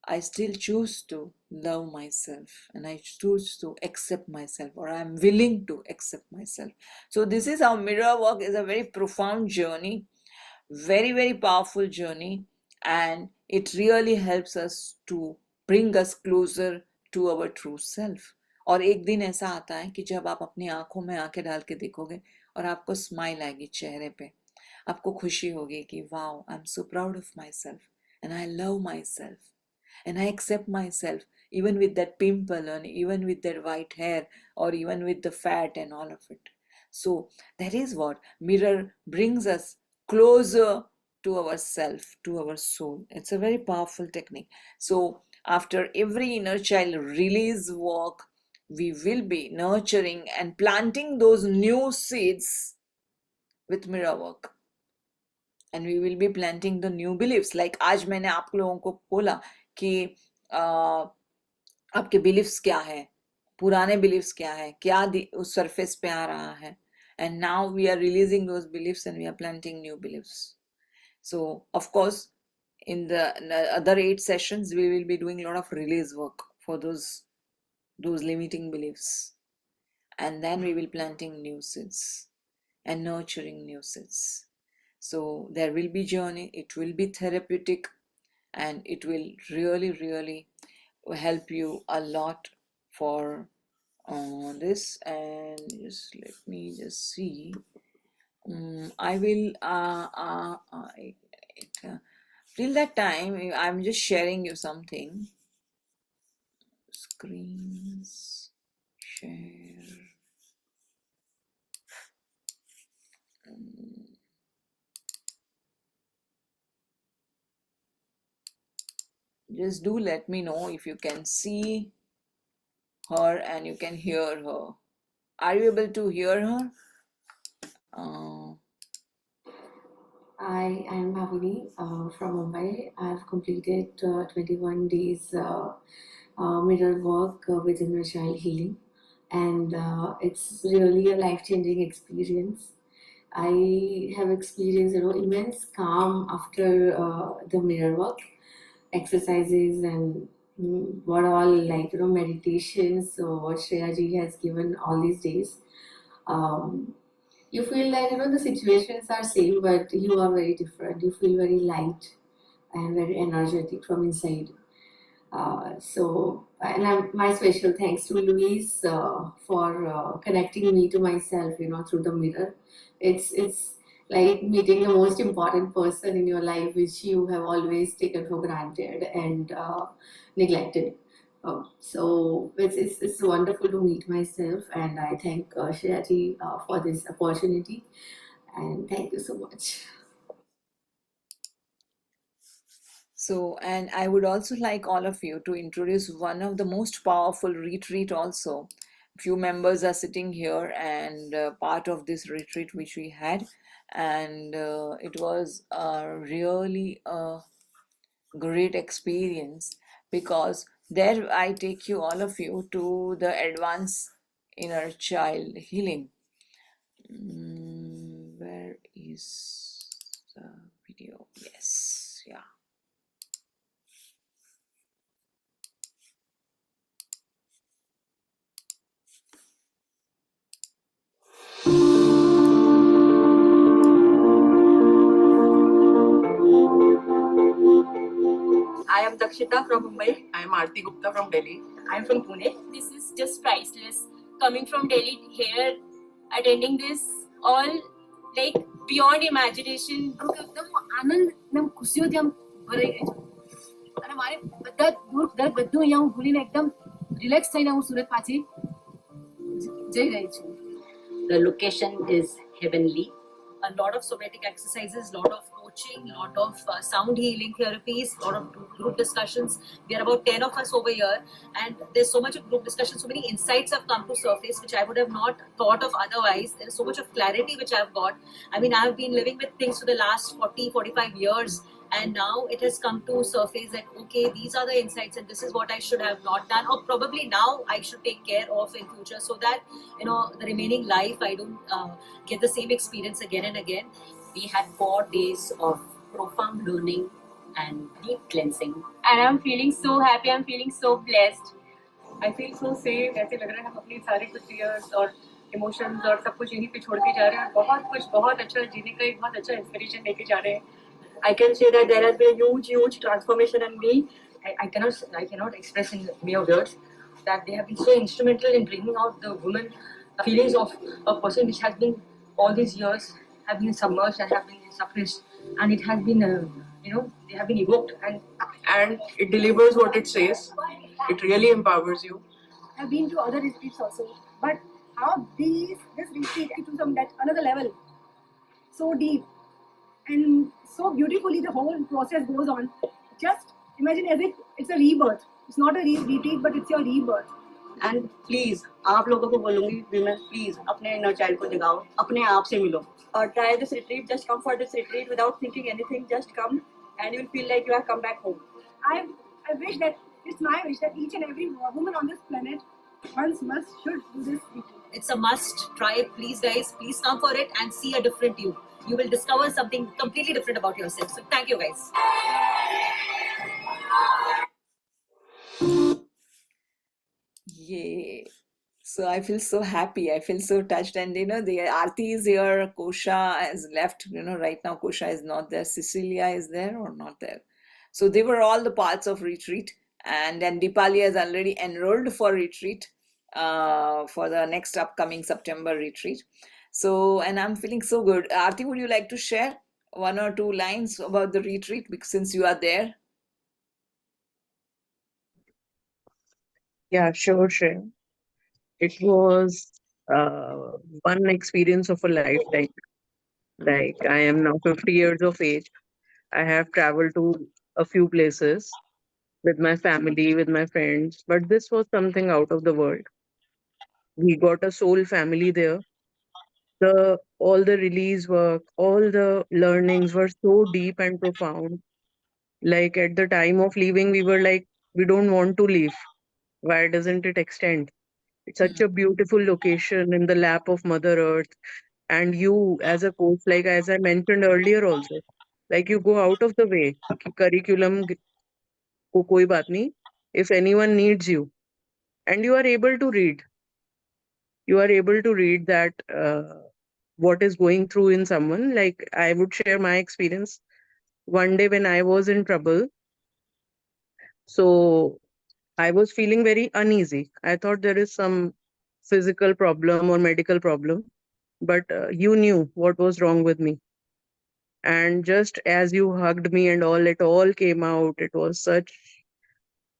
I still choose to love myself and I choose to accept myself, or I am willing to accept myself. So this is how mirror work is a very profound journey, very, very powerful journey, and it really helps us to bring us closer to our true self. और एक दिन ऐसा आता है कि जब आप अपनी आंखों में आंखें डाल के देखोगे और आपको स्माइल आएगी चेहरे पे, आपको खुशी होगी कि wow, I am so proud of myself and I love myself and I accept myself, even with that pimple and even with that white hair or even with the fat and all of it. So that is what mirror brings us closer to ourself, to our soul. It's a very powerful technique. So after every inner child release work, we will be nurturing and planting those new seeds with mirror work. And we will be planting the new beliefs. Like आज मैंने आप लोगों को बोला कि आपके beliefs क्या है, पुराने beliefs क्या है, क्या उस surface पे आ रहा है. And now we are releasing those beliefs and we are planting new beliefs. So of course, in the other 8 sessions, we will be doing a lot of release work for those limiting beliefs. And then we will planting new seeds and nurturing new seeds. So there will be journey, it will be therapeutic, and it will really, really help you a lot for this. And just let me just see. I will, till that time, I'm just sharing you something. Screens, share. Just do let me know if you can see her and you can hear her. Are you able to hear her? I am Bhavini from Mumbai. I've completed 21 days mirror work with inner child healing, and it's really a life-changing experience. I have experienced, immense calm after the mirror work exercises and what all, like, meditations. So what Shreya ji has given all these days. You feel like, the situations are same, but you are very different. You feel very light and very energetic from inside. So and my special thanks to Louise for connecting me to myself, through the mirror. It's like meeting the most important person in your life, which you have always taken for granted and neglected. So it's wonderful to meet myself, and I thank Shreyaji for this opportunity, and thank you so much. So, and I would also like all of you to introduce one of the most powerful retreat also. Few members are sitting here and part of this retreat which we had, and it was really a great experience because there I take you all of you to the advanced inner child healing. Where is the video? Yes, yeah. I am Dakshita from Mumbai. I am Aarti Gupta from Delhi. I am from Pune. This is just priceless. Coming from Delhi here, attending this, all like beyond imagination. એકદમ આનંદ એકદમ ખુશીઓથી આમ ભરાઈ ગઈ છું અને મારે બધા દુઃખ દર્દ બધું અહીંયા હું ભૂલીને એકદમ રિલેક્સ થઈને હું સુરત પાછી જઈ રહી છું. The location is heavenly. A lot of somatic exercises, lot of coaching, lot of sound healing therapies, lot of group discussions. We are about 10 of us over here, and there's so much of group discussion, so many insights have come to surface which I would have not thought of otherwise. There is so much of clarity which I've got. I mean, I've been living with things for the last 40-45 years, and now it has come to surface that okay, these are the insights and this is what I should have not done, or probably now I should take care of in future, so that the remaining life I don't get the same experience again and again. We had 4 days of profound learning and deep cleansing, and I'm feeling so happy, I'm feeling so blessed. I feel so safe. ऐसे लग रहा है हम अपने सारे कुछ fears और emotions और सब कुछ यहीं पे छोड़ के जा रहे हैं और बहुत अच्छा जीने का एक बहुत अच्छा inspiration लेके जा रहे हैं. I can say that there has been a huge transformation in me. I cannot express in mere words that they have been so instrumental in bringing out the woman feelings of a person which has been all these years have been submerged and have been suppressed, and it has been they have been evoked And it delivers what it says. It really empowers you. I've been to other retreats also, but how this retreat to some that another level, so deep and so beautifully the whole process goes on. Just imagine as if it's a rebirth. It's not a retreat, but it's your rebirth. and please आप लोगों को बोलूंगी women please अपने inner child को जगाओ, अपने आप से मिलो और try this retreat. Just come for this retreat without thinking anything. Just come and you'll feel like you have come back home. I wish that it's my wish that each and every woman on this planet once should do this retreat. It's a must try. Please guys, please come for it and see a different you. You will discover something completely different about yourself. So thank you guys. Yay. So I feel so happy. I feel so touched. And the Aarti is here. Kosha has left. Right now Kosha is not there. Cecilia is there or not there. So they were all the parts of retreat. And then Dipali has already enrolled for retreat for the next upcoming September retreat. So, and I'm feeling so good. Aarti, would you like to share 1 or 2 lines about the retreat since you are there? Yeah, sure, Shreya. It was one experience of a lifetime. Like, I am now 50 years of age. I have traveled to a few places with my family, with my friends, but this was something out of the world. We got a soul family there. All the release work, all the learnings were so deep and profound. Like, at the time of leaving, we were like, we don't want to leave. Why doesn't it extend? It's such a beautiful location in the lap of Mother Earth. And you, as a coach, like as I mentioned earlier also, like you go out of the way. कि curriculum को कोई बात नहीं. If anyone needs you, and you are able to read, that what is going through in someone. Like, I would share my experience. One day when I was in trouble, so I was feeling very uneasy. I thought there is some physical problem or medical problem, but you knew what was wrong with me. And just as you hugged me and all, it all came out. It was such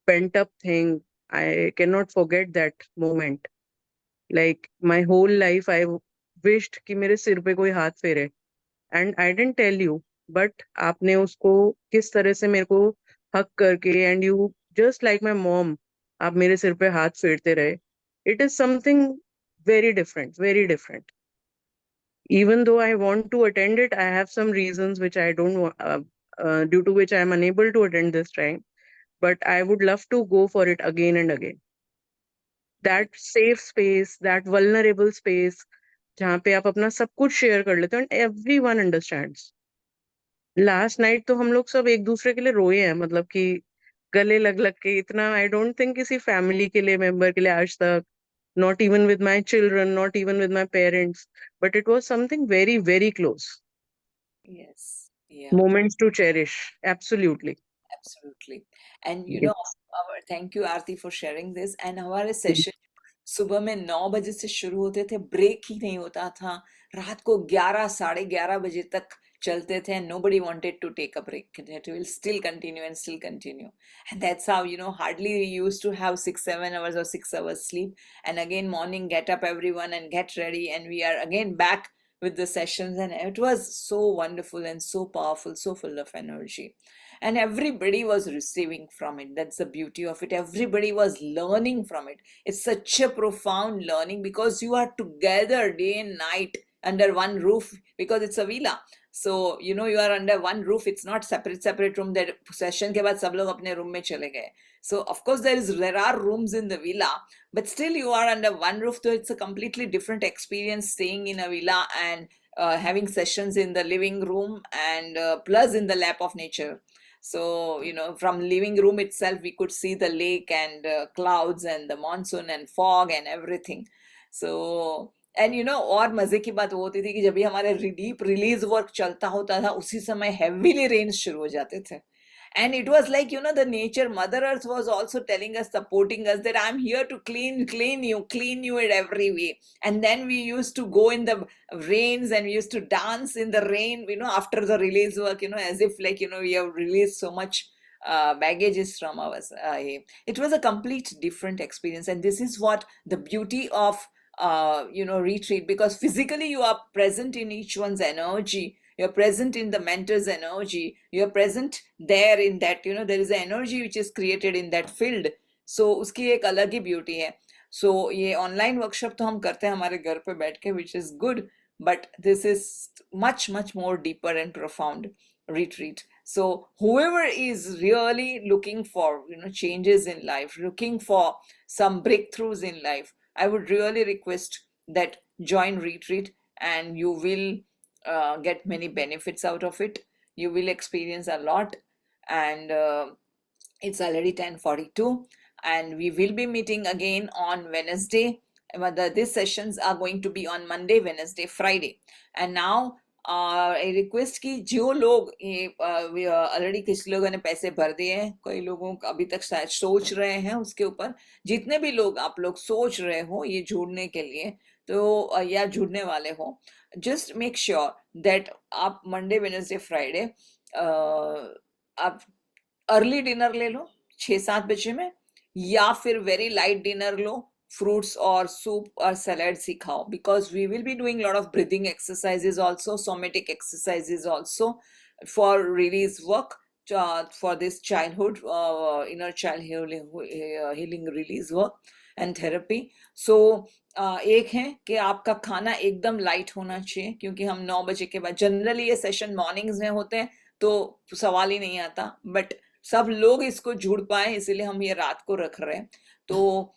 pent up thing. I cannot forget that moment. Like my whole life, wished कि मेरे सिर पे कोई हाथ फेरे. And I didn't tell you, but आपने उसको किस तरह से मेरे को हक करके and you just like my mom, आप मेरे सिर पे हाथ फेरते रहे. It is something very different, very different. Even though I want to attend it, I have some reasons which I don't want, due to which I am unable to attend this time. But I would love to go for it again and again. That safe space, that vulnerable space, जहाँ पे आप अपना सब कुछ share कर लेते हो and everyone understands. Last night तो हम लोग सब एक दूसरे के लिए रोए हैं, मतलब कि गले लग लग के इतना. आई डोंट थिंक किसी फैमिली के लिए मेंबर के लिए आज तक, not even with my children, not even with my parents, but it was something very, very close. Yes. Yeah. Moments to cherish. Absolutely. Absolutely. And Yes. thank you Aarti for sharing this. And हमारे session सुबह में 9 बजे से शुरू होते थे, break ही नहीं होता था, रात को 11 साढ़े 11 बजे तक चलते थे. And nobody wanted to take a break. It will still continue and still continue. And that's how, hardly we used to have 6-7 hours or 6 hours sleep. And again, morning, get up everyone and get ready. And we are again back with the sessions. And it was so wonderful and so powerful, so full of energy. And everybody was receiving from it. That's the beauty of it. Everybody was learning from it. It's such a profound learning because you are together day and night under one roof, because it's a villa. So, you are under one roof. It's not separate room. That session के बाद सब लोग अपने room में चले गए. So, of course, there are rooms in the villa, but still you are under one roof. So, it's a completely different experience staying in a villa and having sessions in the living room and plus in the lap of nature. So, from living room itself, we could see the lake and clouds and the monsoon and fog and everything. So, and और मजे की बात वो होती थी कि जब भी हमारे डीप रिलीज वर्क चलता होता था, उसी समय heavily rains शुरू हो जाते थे. And it was like, the nature, Mother Earth was also telling us, supporting us, that I'm here to clean you in every way. And then we used to go in the rains and we used to dance in the rain, after the release work, as if like, we have released so much baggages from us. It was a complete different experience. And this is what the beauty of, retreat, because physically you are present in each one's energy. You're present in the mentor's energy. You're present there in that, there is an energy which is created in that field. So, उसकी एक अलग ही beauty है. So, ये online workshop तो हम करते हैं हमारे घर पे बैठ के, which is good. But this is much, much more deeper and profound retreat. So, whoever is really looking for, changes in life, looking for some breakthroughs in life, I would really request that join retreat, and you will get many benefits out of it. You will experience a lot. And it's already 10:42, and we will be meeting again on Wednesday. These sessions are going to be on Monday, Wednesday, Friday. And now I request कि जो लोग already किसी लोगों ने पैसे भर दिए हैं, कोई लोगों को अभी तक शायद सोच रहे हैं उसके ऊपर, जितने भी लोग आप लोग सोच रहे हो ये जुड़ने के लिए, तो या जुड़ने वाले हो, just make sure that आप Monday, Wednesday, Friday आप अर्ली डिनर ले लो 6-7 बजे में, या फिर very light dinner low, fruits or soup or salads ही खाओ, because we will be doing a lot of breathing exercises also, somatic exercises also for release work, for this childhood, inner child healing release work and therapy. So एक है कि आपका खाना एकदम light होना चाहिए, क्योंकि हम 9 बजे के बाद, जनरली ये सेशन मॉर्निंग्स में होते हैं तो सवाल ही नहीं आता, बट सब लोग इसको जुड़ पाए इसीलिए हम ये रात को रख रहे हैं. तो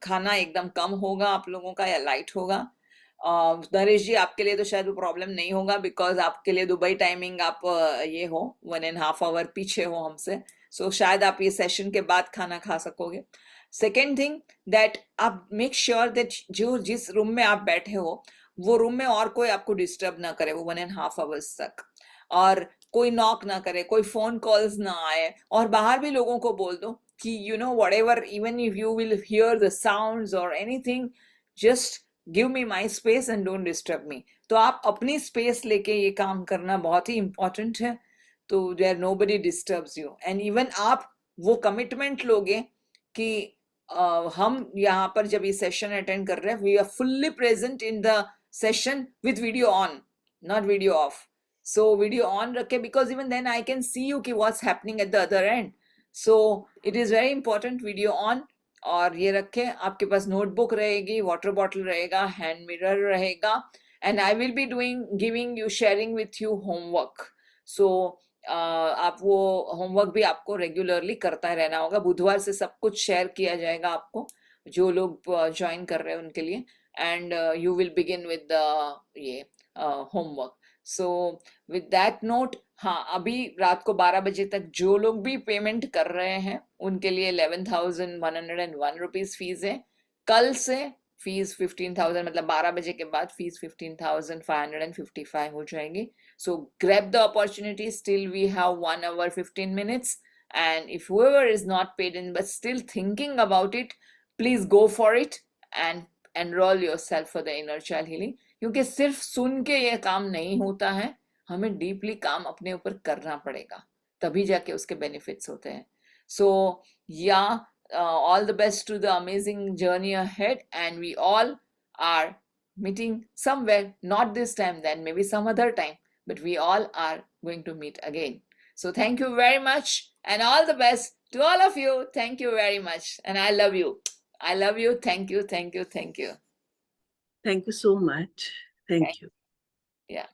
खाना एकदम कम होगा आप लोगों का, या लाइट होगा. नरेश जी, आपके लिए तो शायद वो प्रॉब्लम नहीं होगा, बिकॉज आपके लिए दुबई टाइमिंग आप ये हो 1.5 आवर पीछे हो हमसे. सो शायद आप ये सेशन के बाद खाना खा सकोगे. सेकेंड थिंग दैट आप मेक श्योर दैट जो जिस रूम में आप बैठे हो वो रूम में और कोई आपको डिस्टर्ब ना करे वो 1.5 आवर्स तक, और कोई नॉक ना करे, कोई फोन कॉल्स ना आए, और बाहर भी लोगों को बोल दो कि whatever, even if you will hear the sounds or anything, just give me my space and don't disturb me. तो आप अपनी space लेके ये काम करना बहुत ही important है, तो there nobody disturbs you. And even आप वो commitment लोगे कि हम यहाँ पर जब ये session attend कर रहे हैं, we are fully present in the session with video on, not video off. So video on रखे, because even then I can see you कि what's happening at the other end. So it is very important, video on. और ये रखे, आपके पास notebook रहेगी, water bottle रहेगा, hand mirror रहेगा, and I will be giving you, sharing with you homework. So आप वो होमवर्क भी आपको रेगुलरली करता रहना होगा. बुधवार से सब कुछ शेयर किया जाएगा आपको, जो लोग ज्वाइन कर रहे हैं उनके लिए, and you will begin with the ये homework. So with that note, हाँ, अभी रात को 12 बजे तक जो लोग भी पेमेंट कर रहे हैं उनके लिए 11,101 रुपीज फीस है. कल से फीस 15,000, मतलब 12 बजे के बाद फीस 15,555 हो जाएगी. So grab the opportunity. Still we have 1 hour 15 minutes, and if whoever is not paid in but still thinking about it, please go for it and enroll yourself for the inner child healing. क्योंकि सिर्फ सुन के ये काम नहीं होता है, हमें deeply काम अपने ऊपर करना पड़ेगा, तभी जाके उसके बेनिफिट्स होते हैं. So yeah, all the best to the amazing journey ahead, and we all are meeting somewhere, not this time, then maybe some other time, but we all are going to meet again. So thank you very much, and all the best to all of you. Thank you very much, and I love you. I love you. Thank you, thank you, thank you. Thank you so much. Thank you. Yeah.